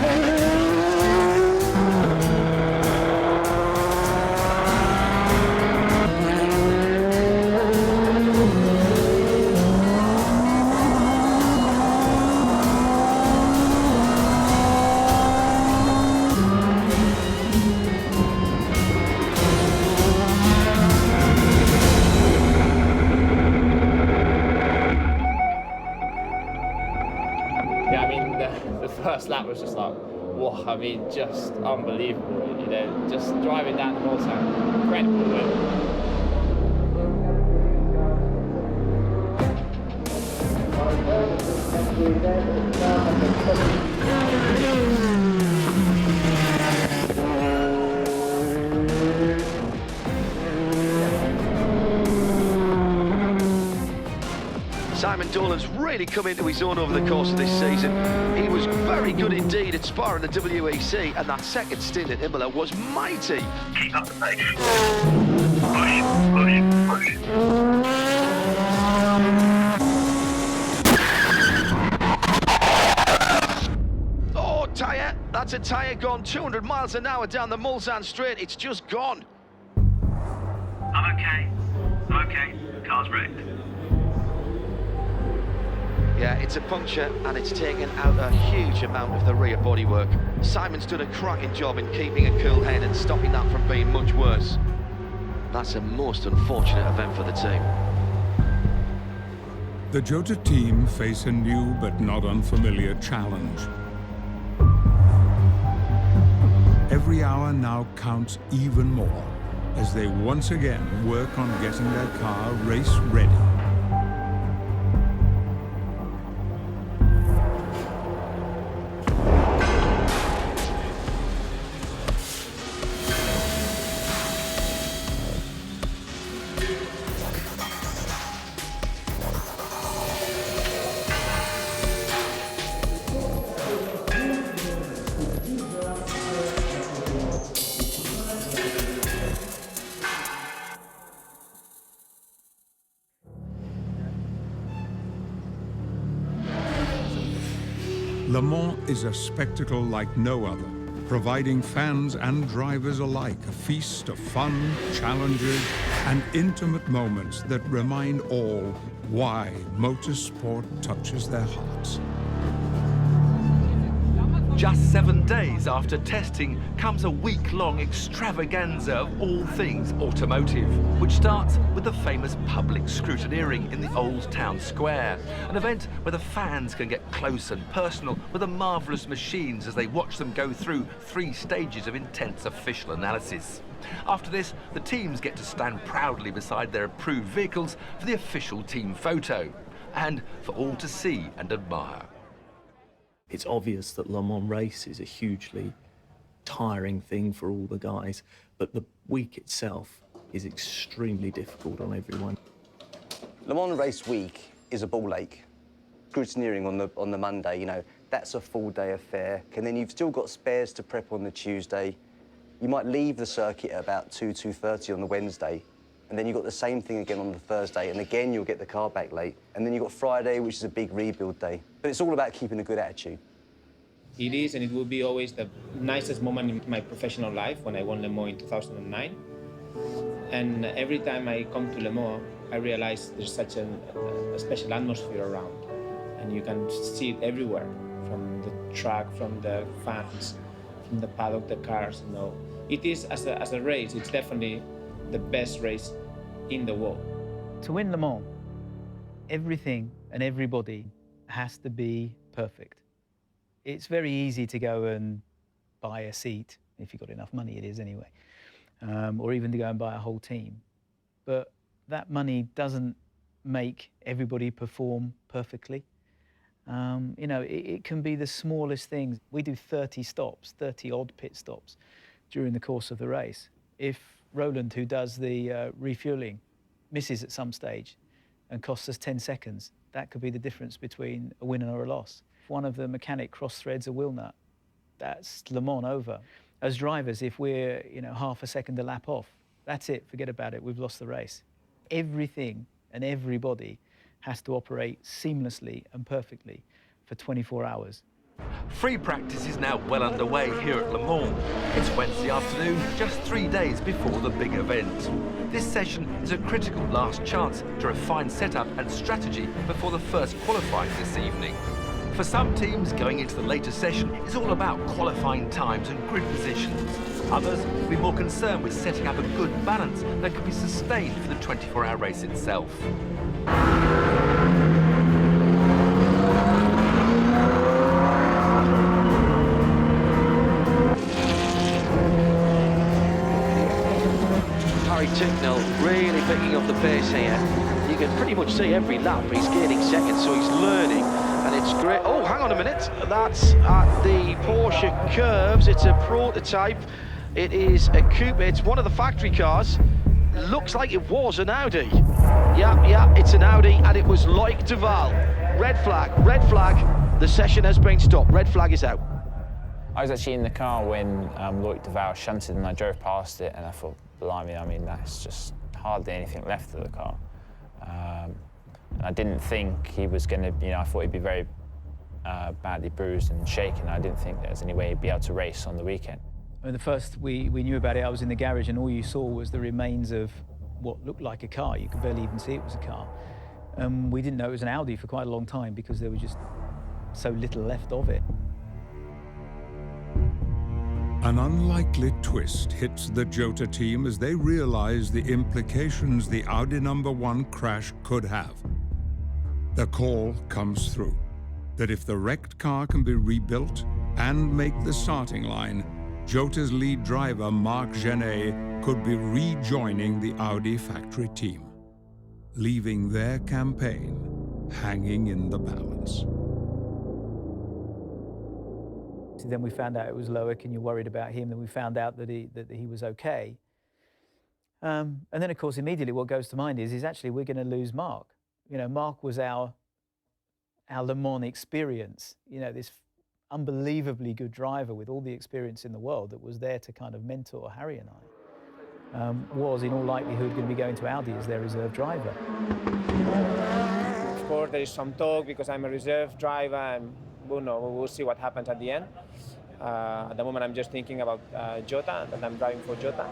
[SPEAKER 17] First lap was just like, whoa, I mean, just unbelievable, you know, just driving down the Mulsanne, incredible win.
[SPEAKER 7] Simon Dolan's really come into his own over the course of this season. He was very good indeed at Spa in the WEC, and that second stint at Imola was mighty.
[SPEAKER 11] Keep up the pace. Push, push, push.
[SPEAKER 7] Oh, tyre! That's a tyre gone 200 miles an hour down the Mulsanne Straight. It's just gone.
[SPEAKER 11] I'm okay. I'm okay. Car's wrecked.
[SPEAKER 7] Yeah, it's a puncture and it's taken out a huge amount of the rear bodywork. Simon's done a cracking job in keeping a cool head and stopping that from being much worse. That's a most unfortunate event for the team.
[SPEAKER 1] The Jota team face a new but not unfamiliar challenge. Every hour now counts even more as they once again work on getting their car race ready. Le Mans is a spectacle like no other, providing fans and drivers alike a feast of fun, challenges, and intimate moments that remind all why motorsport touches their hearts.
[SPEAKER 8] Just 7 days after testing comes a week-long extravaganza of all things automotive, which starts with the famous public scrutineering in the Old Town Square, an event where the fans can get close and personal with the marvellous machines as they watch them go through 3 stages of intense official analysis. After this, the teams get to stand proudly beside their approved vehicles for the official team photo, and for all to see and admire.
[SPEAKER 6] It's obvious that Le Mans race is a hugely tiring thing for all the guys, but the week itself is extremely difficult on everyone.
[SPEAKER 9] Le Mans race week is a ball ache. Scrutineering on the Monday, you know, that's a full-day affair. And then you've still got spares to prep on the Tuesday. You might leave the circuit at about 2:30 on the Wednesday, and then you've got the same thing again on the Thursday, and again you'll get the car back late. And then you've got Friday, which is a big rebuild day. But it's all about keeping a good attitude.
[SPEAKER 16] It is, and it will be always the nicest moment in my professional life when I won Le Mans in 2009. And every time I come to Le Mans, I realize there's such a special atmosphere around. And you can see it everywhere, from the track, from the fans, from the paddock, the cars, you know. It is, as a race, it's definitely the best race in the world.
[SPEAKER 2] To win Le Mans, everything and everybody has to be perfect. It's very easy to go and buy a seat, if you've got enough money, it is anyway, or even to go and buy a whole team. But that money doesn't make everybody perform perfectly. You know, it can be the smallest things. We do 30 stops, 30 odd pit stops during the course of the race. If Roland, who does the refueling, misses at some stage and costs us 10 seconds, that could be the difference between a win or a loss. If one of the mechanic cross-threads a wheel nut, that's Le Mans over. As drivers, if we're, you know, half a second a lap off, that's it, forget about it, we've lost the race. Everything and everybody has to operate seamlessly and perfectly for 24 hours.
[SPEAKER 8] Free practice is now well underway here at Le Mans. It's Wednesday afternoon, just 3 days before the big event. This session is a critical last chance to refine setup and strategy before the first qualifying this evening. For some teams, going into the later session is all about qualifying times and grid positions. Others will be more concerned with setting up a good balance that can be sustained for the 24-hour race itself.
[SPEAKER 7] Harry Ticknell really picking up the pace here. You can pretty much see every lap he's gaining seconds, so he's learning, and it's great. Oh, hang on a minute. That's at the Porsche Curves. It's a prototype. It is a coupe. It's one of the factory cars. Looks like it was an Audi. Yeah, it's an Audi, and it was Loic Duval. Red flag, red flag. The session has been stopped. Red flag is out.
[SPEAKER 17] I was actually in the car when Loic Duval shunted, and I drove past it, and I thought, blimey, I mean, that's just hardly anything left of the car. And I didn't think he was going to, you know, I thought he'd be very badly bruised and shaken. I didn't think there was any way he'd be able to race on the weekend.
[SPEAKER 2] When the first we knew about it, I was in the garage, and all you saw was the remains of what looked like a car. You could barely even see it was a car. We didn't know it was an Audi for quite a long time because there was just so little left of it.
[SPEAKER 1] An unlikely twist hits the Jota team as they realize the implications the Audi #1 crash could have. The call comes through that if the wrecked car can be rebuilt and make the starting line, Jota's lead driver, Marc Genet, could be rejoining the Audi factory team, leaving their campaign hanging in the balance.
[SPEAKER 2] Then we found out it was Loic, and you're worried about him. Then we found out that he was okay. And then, of course, immediately what goes to mind is actually we're going to lose Marc. You know, Marc was our Le Mans experience. You know, this unbelievably good driver with all the experience in the world that was there to kind of mentor Harry and I. Was in all likelihood going to be going to Audi as their reserve driver.
[SPEAKER 16] Of course, there is some talk because I'm a reserve driver, and we'll see what happens at the end.
[SPEAKER 15] At the moment, I'm just thinking about Jota, that I'm driving for Jota.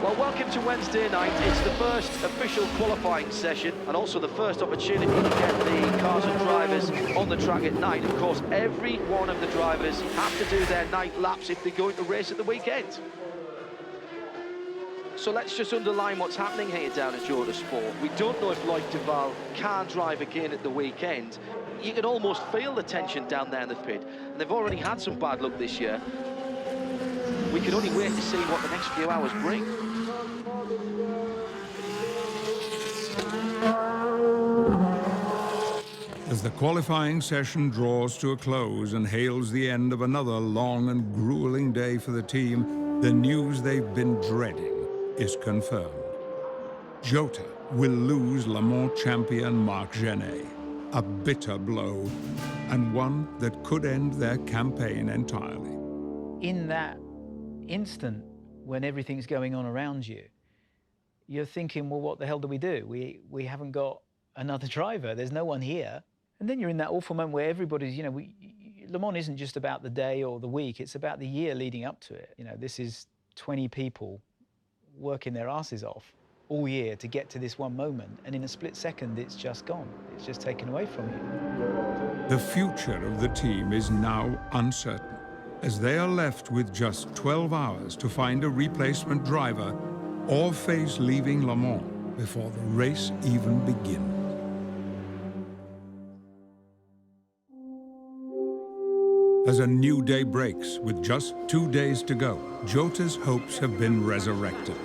[SPEAKER 7] Well, welcome to Wednesday night. It's the first official qualifying session and also the first opportunity to get the cars and drivers on the track at night. Of course, every one of the drivers have to do their night laps if they're going to race at the weekend. So let's just underline what's happening here down at Jota Sport. We don't know if Loïc Duval can drive again at the weekend. You can almost feel the tension down there in the pit, and they've already had some bad luck this year. We can only wait to see what the next few hours bring.
[SPEAKER 1] As the qualifying session draws to a close and hails the end of another long and grueling day for the team, the news they've been dreading is confirmed. Jota will lose Le Mans champion Marc Gené, a bitter blow, and one that could end their campaign entirely.
[SPEAKER 2] In that instant, when everything's going on around you, you're thinking, well, what the hell do? We haven't got another driver. There's no one here. And then you're in that awful moment where everybody's, Le Mans isn't just about the day or the week, it's about the year leading up to it. This is 20 people working their asses off all year to get to this one moment, and in a split second, it's just gone. It's just taken away from you.
[SPEAKER 1] The future of the team is now uncertain, as they are left with just 12 hours to find a replacement driver or face leaving Le Mans before the race even begins. As a new day breaks, with just 2 days to go, Jota's hopes have been resurrected.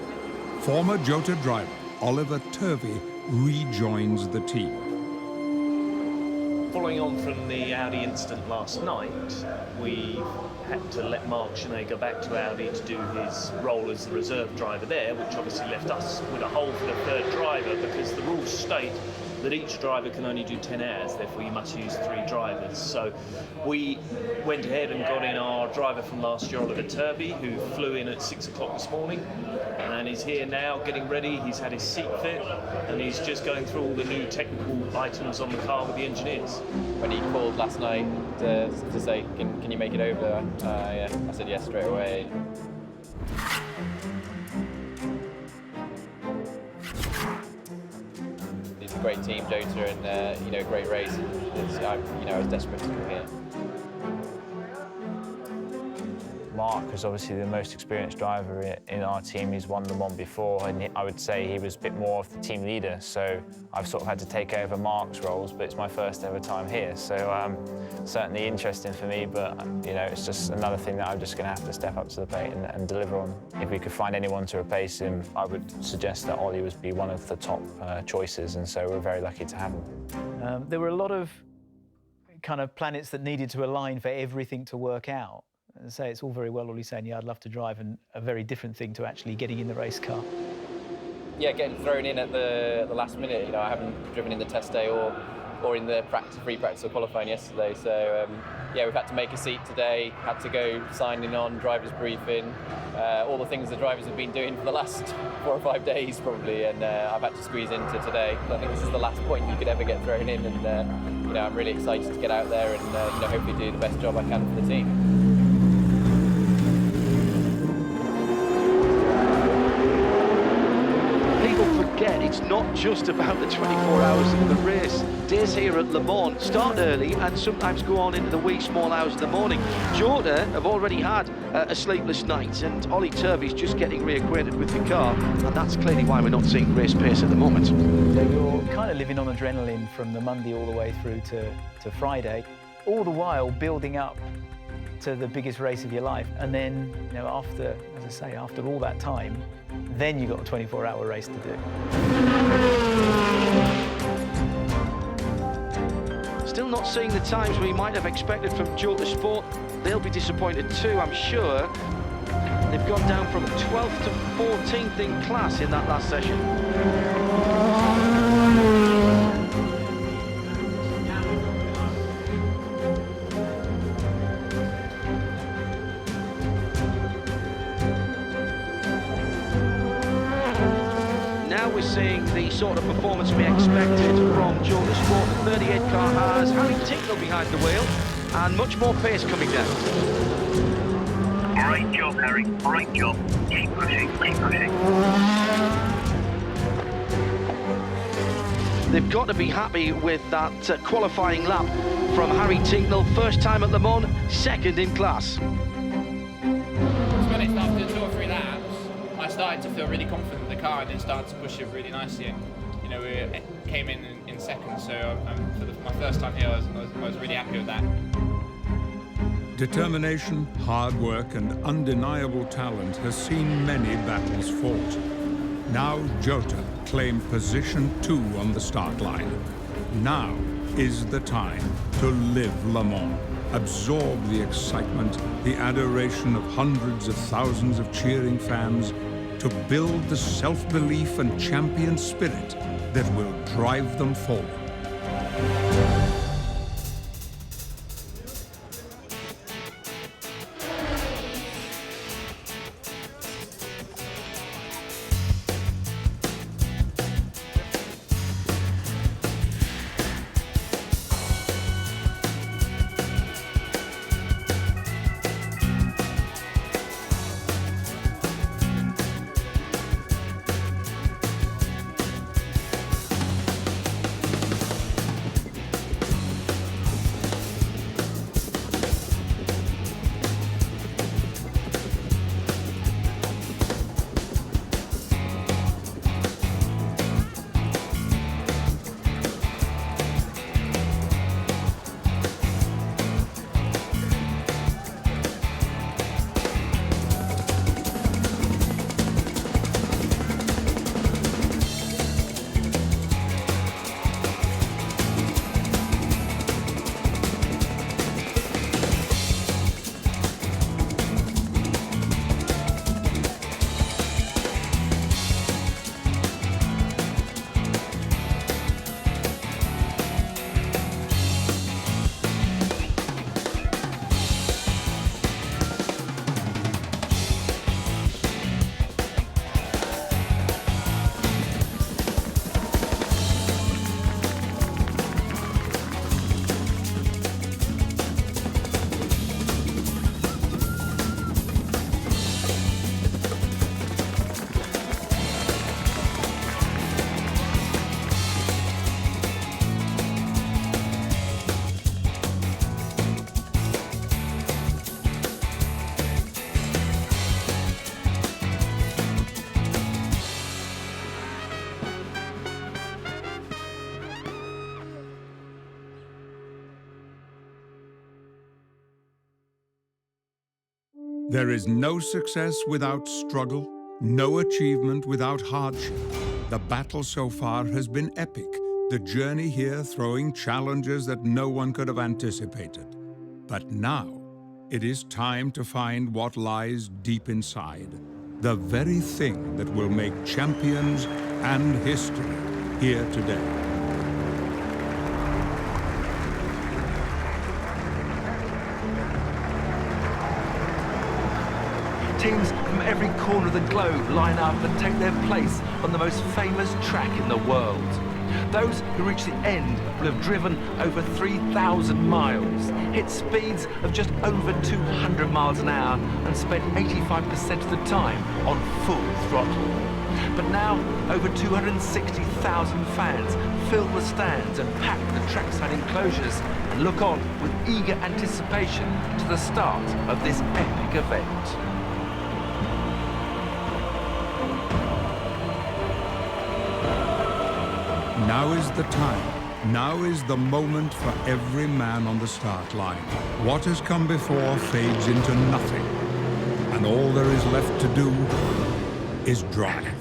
[SPEAKER 1] Former Jota driver Oliver Turvey rejoins the team.
[SPEAKER 20] Following on from the Audi incident last night, we had to let Marc Gené go back to Audi to do his role as the reserve driver there, which obviously left us with a hole for the third driver, because the rules state that each driver can only do 10 hours, therefore you must use 3 drivers. So we went ahead and got in our driver from last year, Oliver Turvey, who flew in at 6 o'clock this morning, and he's here now getting ready. He's had his seat fit, and he's just going through all the new technical items on the car with the engineers.
[SPEAKER 21] When he called last night to say, can you make it over, yeah, I said yes straight away. It's a great team, Jota, and great race. I was desperate to come here.
[SPEAKER 5] Marc was obviously the most experienced driver in our team. He's won Le Mans before, and I would say he was a bit more of the team leader. So I've sort of had to take over Marc's roles, but it's my first ever time here. So certainly interesting for me, but it's just another thing that I'm just going to have to step up to the plate and deliver on. If we could find anyone to replace him, I would suggest that Ollie would be one of the top choices, and so we're very lucky to have him.
[SPEAKER 2] There were a lot of kind of planets that needed to align for everything to work out. And say it's all very well, Ollie saying, yeah, I'd love to drive, and a very different thing to actually getting in the race car.
[SPEAKER 21] Yeah, getting thrown in at the last minute. I haven't driven in the test day or in the free practice or qualifying yesterday. So yeah, we've had to make a seat today, had to go signing on, driver's briefing, all the things the drivers have been doing for the last 4 or 5 days probably, and I've had to squeeze into today. I think this is the last point you could ever get thrown in, and I'm really excited to get out there and hopefully do the best job I can for the team.
[SPEAKER 7] It's not just about the 24 hours of the race. Days here at Le Mans start early and sometimes go on into the wee small hours of the morning. Jota have already had a sleepless night, and Ollie Turvey's just getting reacquainted with the car, and that's clearly why we're not seeing race pace at the moment.
[SPEAKER 2] You're kind of living on adrenaline from the Monday all the way through to Friday, all the while building up to the biggest race of your life. And then, after, as I say, after all that time, then you've got a 24-hour race to do.
[SPEAKER 7] Still not seeing the times we might have expected from Jota Sport. They'll be disappointed too, I'm sure. They've gone down from 12th to 14th in class in that last session. seeing the sort of performance we expected from Jordan Sport. The 38 car has Harry Tincknell behind the wheel and much more pace coming down.
[SPEAKER 11] Great job, Harry. Great job. Keep pushing, keep pushing.
[SPEAKER 7] They've got to be happy with that qualifying lap from Harry Tincknell. First time at Le Mans, second in class.
[SPEAKER 13] To be honest, after 2 or 3 laps, I started to feel really confident in the car and then started to push it really nicely. And, you know, we came in second, so for my first time here, I was really happy with that.
[SPEAKER 1] Determination, hard work, and undeniable talent has seen many battles fought. Now Jota claimed position 2 on the start line. Now is the time to live Le Mans, absorb the excitement, the adoration of hundreds of thousands of cheering fans, to build the self-belief and champion spirit that will drive them forward. There is no success without struggle, no achievement without hardship. The battle so far has been epic, the journey here throwing challenges that no one could have anticipated. But now, it is time to find what lies deep inside, the very thing that will make champions and history here today.
[SPEAKER 8] Teams from every corner of the globe line up and take their place on the most famous track in the world. Those who reach the end will have driven over 3,000 miles, hit speeds of just over 200 miles an hour, and spent 85% of the time on full throttle. But now, over 260,000 fans fill the stands and pack the trackside enclosures and look on with eager anticipation to the start of this epic event.
[SPEAKER 1] Now is the time. Now is the moment for every man on the start line. What has come before fades into nothing, and all there is left to do is drive.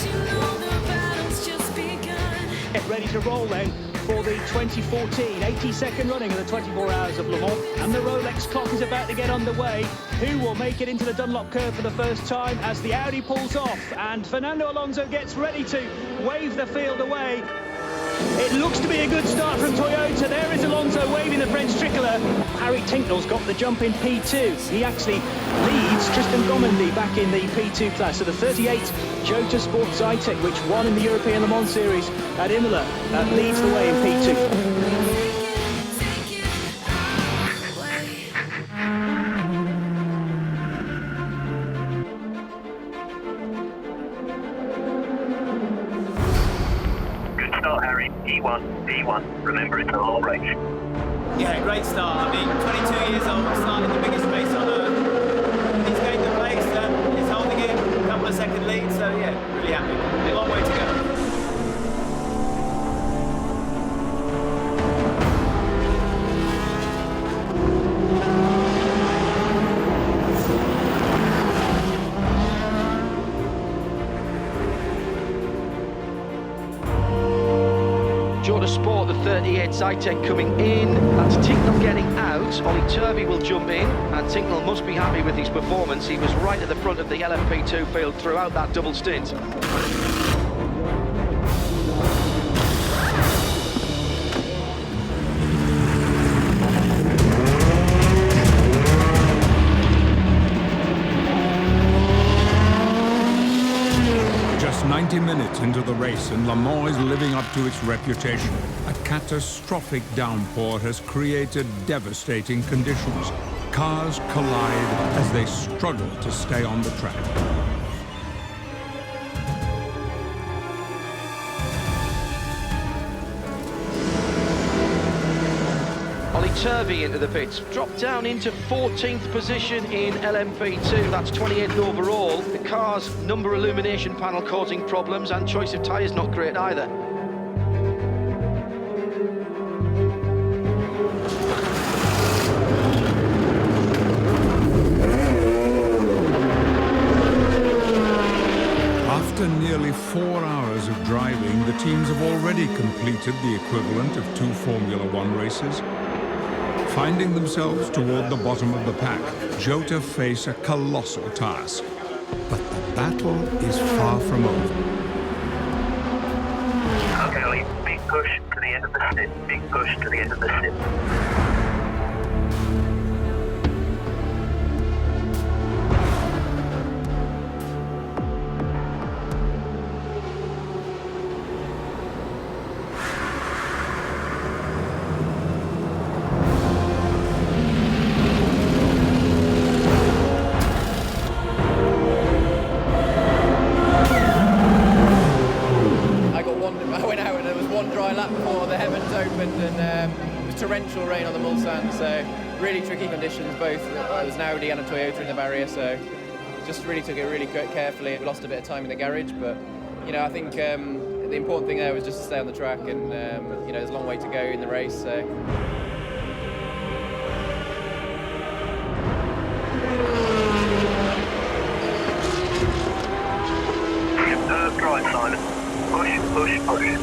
[SPEAKER 14] You know the battle's just begun.
[SPEAKER 2] ready to roll then for the 2014 82nd running of the 24 Hours of Le Mans. And the Rolex clock is about to get underway. Who will make it into the Dunlop curve for the first time as the Audi pulls off and Fernando Alonso gets ready to wave the field away. It looks to be a good start from Toyota. There is Alonso waving the French tricolour. Harry Tincknell's got the jump in P2. He actually leads Tristan Gomendy back in the P2 class. So the 38 Jota Sport Zytek, which won in the European Le Mans Series at Imola, leads the way in P2.
[SPEAKER 11] P1, remember it's a long race.
[SPEAKER 3] Yeah, great start. I mean, 22 years old, starting the biggest race on earth. He's gained the place, he's holding it, a couple of second lead, so yeah, really happy. A long way to go.
[SPEAKER 7] Jota Sport, the 38 Zytek coming in. That's Tincknell getting out. Ollie Turvey will jump in, and Tincknell must be happy with his performance. He was right at the front of the LMP2 field throughout that double stint.
[SPEAKER 1] Just 90 minutes into the race and Le Mans is living up to its reputation. A catastrophic downpour has created devastating conditions. Cars collide as they struggle to stay on the track.
[SPEAKER 7] Ollie Turvey into the pits, dropped down into 14th position in LMP2, that's 28th overall. The car's number illumination panel causing problems, and choice of tyres not great either.
[SPEAKER 1] After nearly 4 hours of driving, the teams have already completed the equivalent of 2 Formula One races. Finding themselves toward the bottom of the pack, Jota face a colossal task. But the battle is far from over.
[SPEAKER 11] Okay, Ollie, big push to the end of the stint. Big push to the end of the stint.
[SPEAKER 21] Torrential rain on the Mulsanne, so really tricky conditions. Both it was an Audi and a Toyota in the barrier, so just really took it really carefully. We lost a bit of time in the garage, but you know I think the important thing there was just to stay on the track, and you know there's a long way to go in the race. So.
[SPEAKER 11] Drive, Simon. Push, push, push.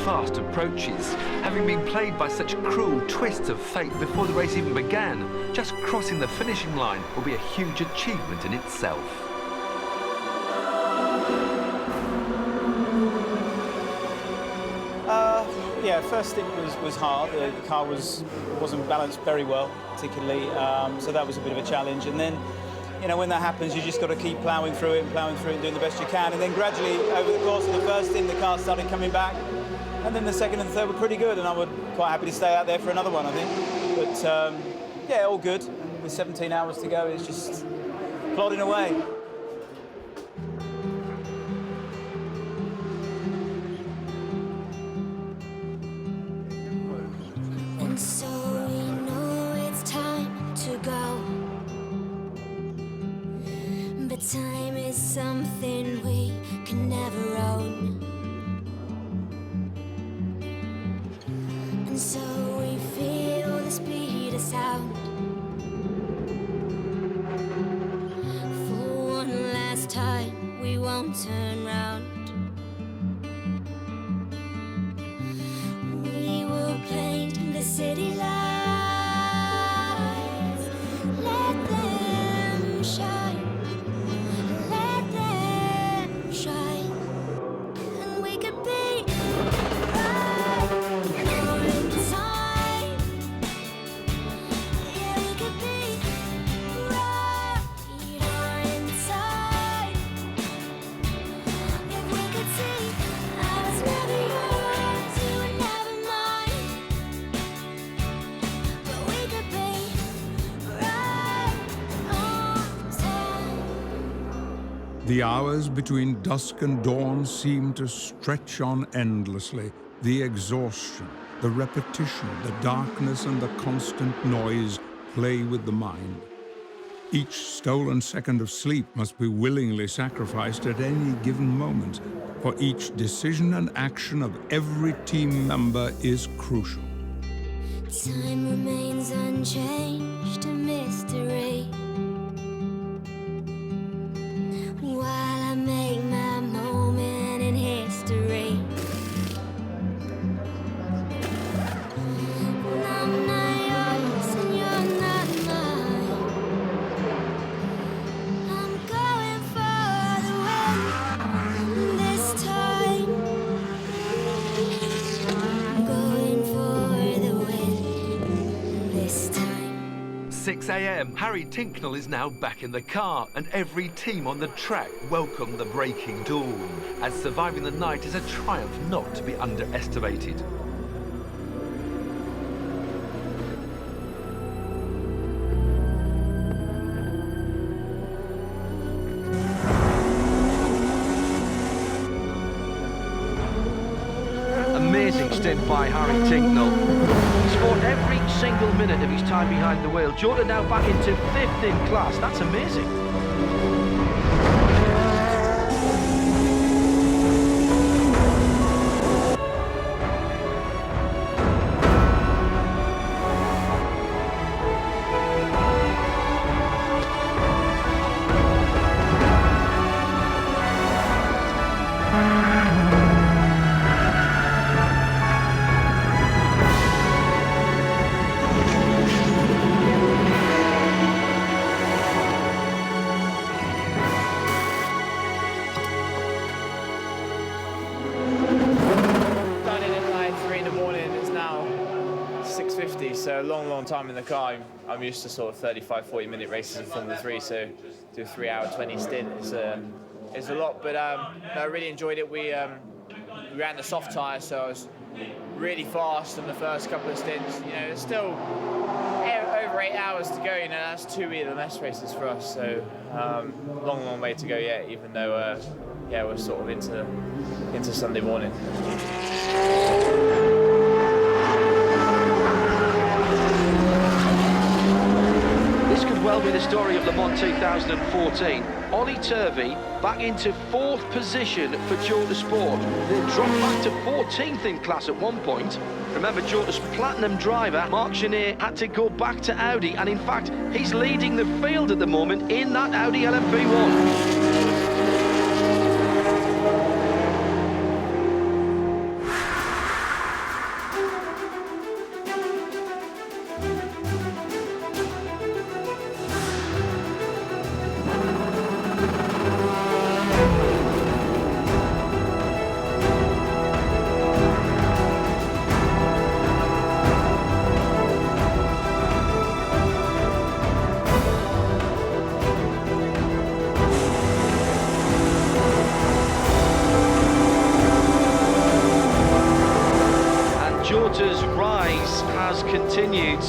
[SPEAKER 8] Fast approaches, having been played by such cruel twists of fate before the race even began. Just crossing the finishing line will be a huge achievement in itself.
[SPEAKER 2] Yeah, first stint was hard. The car wasn't balanced very well, particularly, so that was a bit of a challenge. And then, you know, when that happens, you just got to keep ploughing through it and doing the best you can. And then gradually, over the course of the first stint, the car started coming back. And then the second and third were pretty good, and I was quite happy to stay out there for another one, I think.
[SPEAKER 3] But yeah, all good. With 17 hours to go, it's just plodding away.
[SPEAKER 14] And so we know it's time to go. But time is something we can never own. And so we feel the speed of sound. For one last time, we won't turn round. We will paint the city lights. Let them shine. Let them shine. And we could be right on time. Yeah, we could be right on time. If we could see, I was never yours, you were never mine. But we could be right on time.
[SPEAKER 1] The hours between dusk and dawn seem to stretch on endlessly. The exhaustion, the repetition, the darkness, and the constant noise play with the mind. Each stolen second of sleep must be willingly sacrificed at any given moment, for each decision and action of every team member is crucial.
[SPEAKER 14] Time remains unchanged, a mystery. While I make my moment in history. I'm not yours and you're not mine. I'm going for the win this time. I'm going for the win this time.
[SPEAKER 8] 6 a.m. Harry Tincknell is now back in the car, and every team on the track welcome the breaking dawn, as surviving the night is a triumph not to be underestimated.
[SPEAKER 7] Amazing stint by Harry Tincknell. He's fought every single minute of his time behind the wheel. Jota now back into 5th in class. That's amazing.
[SPEAKER 13] So a long time in the car. I'm used to sort of 35-40 minute races in Formula 3, so do a 3-hour 20 stint is a lot, but I really enjoyed it. We ran the soft tyre, so I was really fast in the first couple of stints. You know, it's still over 8 hours to go. You know, that's 2 ELMS races for us, so long way to go yet, even though yeah, we're sort of into Sunday morning.
[SPEAKER 7] This could well be the story of Le Mans 2014. Ollie Turvey back into 4th position for Jota Sport. They dropped back to 14th in class at one point. Remember, Jota's platinum driver, Marc Genet, had to go back to Audi, and in fact, he's leading the field at the moment in that Audi LMP1.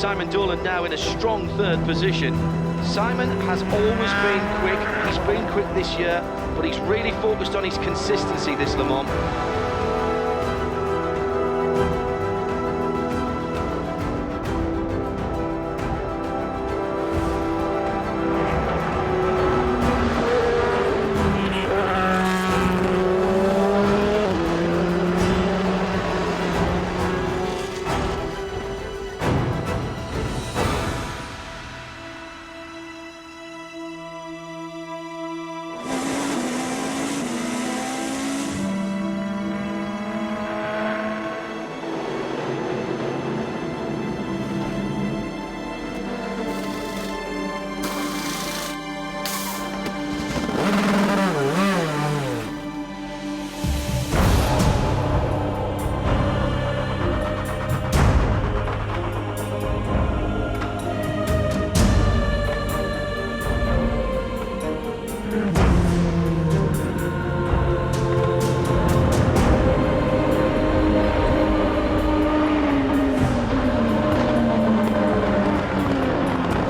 [SPEAKER 7] Simon Dolan now in a strong third position. Simon has always been quick. He's been quick this year, but he's really focused on his consistency this Le Mans.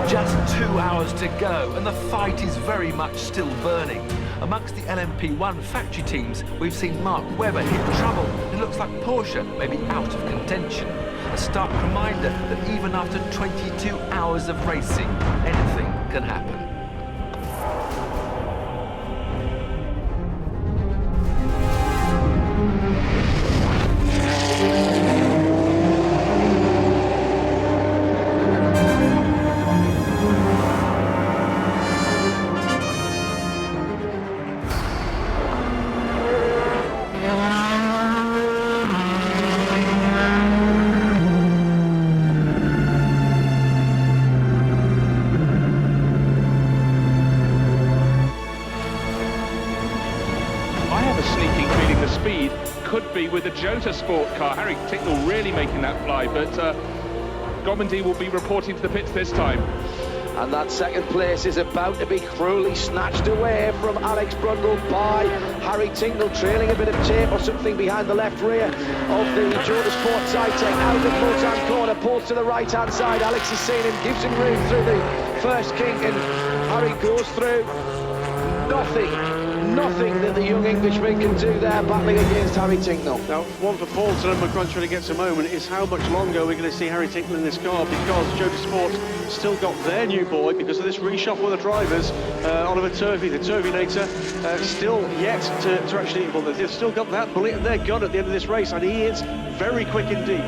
[SPEAKER 8] Just 2 hours to go, and the fight is very much still burning. Amongst the LMP1 factory teams, we've seen Mark Webber hit trouble. It looks like Porsche may be out of contention. A stark reminder that even after 22 hours of racing, anything can happen.
[SPEAKER 4] Could be with a Jota Sport car. Harry Tincknell really making that fly, but Gomendy will be reporting to the pits this time.
[SPEAKER 7] And that second place is about to be cruelly snatched away from Alex Brundle by Harry Tincknell, trailing a bit of tape or something behind the left rear of the Jota Sport Zytek. Out of Multan corner, pulls to the right-hand side. Alex has seen him, gives him room through the first kink, and Harry goes through. Nothing that the young Englishman can do there, battling against Harry Tincknell.
[SPEAKER 22] Now, one for Paul to McCrunch when he gets a moment is how much longer we're going to see Harry Tincknell in this car, because Jota Sport still got their new boy because of this reshuffle of the drivers. Oliver Turvey, the Turvinator, still yet to actually, well, they've still got that bullet in their gun at the end of this race, and he is very quick indeed.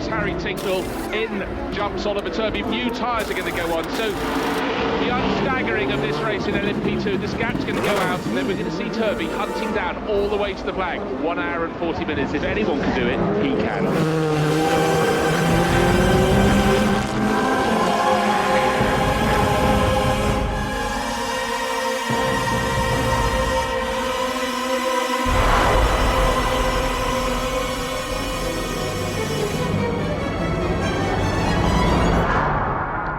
[SPEAKER 4] Harry Tincknell, in jumps Oliver Turvey. New tyres are going to go on, so the unstaggering of this race in LMP2, this gap's going to go out, and then we're going to see Turvey hunting down all the way to the flag. 1 hour and 40 minutes. If anyone can do it, he can.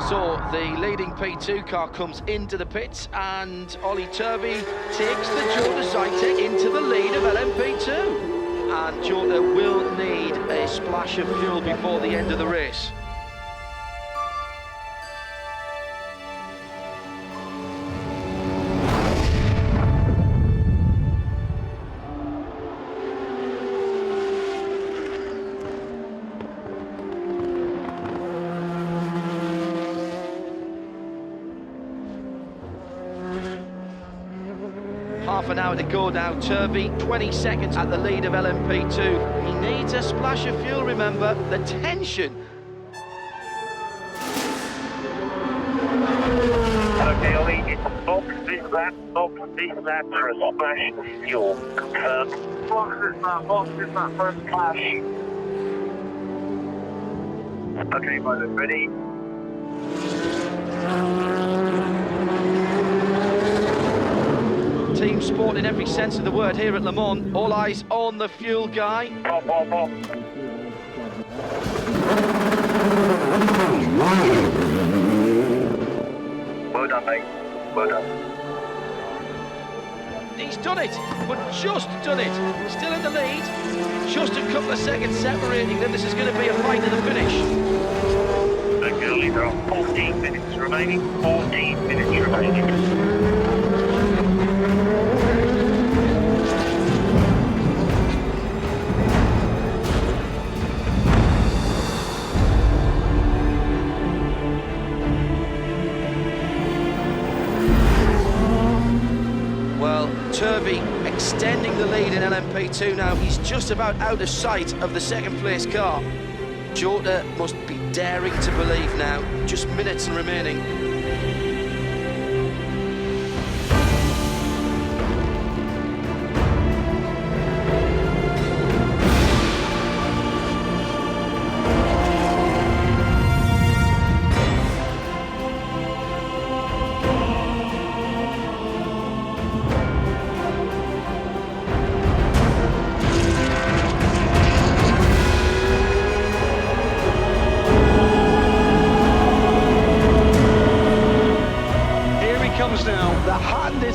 [SPEAKER 7] So the leading P2 car comes into the pits, and Ollie Turvey takes the Jota Zytek into the lead of LMP2. And Jota will need a splash of fuel before the end of the race. Half an hour to go now. Turvey 20 seconds at the lead of LMP2. He needs a splash of fuel, remember. The tension.
[SPEAKER 11] Okay, Ollie, it's box this lap for a splash of fuel. Confirmed. Box this lap for a splash. Okay, pilot ready.
[SPEAKER 7] Team sport in every sense of the word here at Le Mans. All eyes on the fuel guy.
[SPEAKER 11] Well done, mate. Well done.
[SPEAKER 7] He's done it, but just done it. Still in the lead. Just a couple of seconds separating them. This is going to be a fight to the finish.
[SPEAKER 11] Okay, there are 14 minutes remaining. 14 minutes remaining.
[SPEAKER 7] Turvey extending the lead in LMP2 now. He's just about out of sight of the second place car. Jota must be daring to believe now. Just minutes remaining.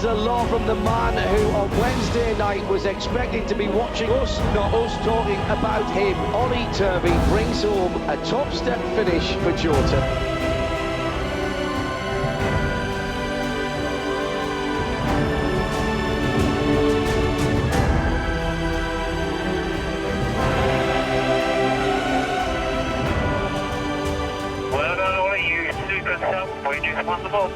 [SPEAKER 7] Law from the man who on Wednesday night was expected to be watching us, not us talking about him. Ollie Turvey brings home a top step finish for Jota.
[SPEAKER 11] Well done, Ollie, you super self-point, you just won the ball.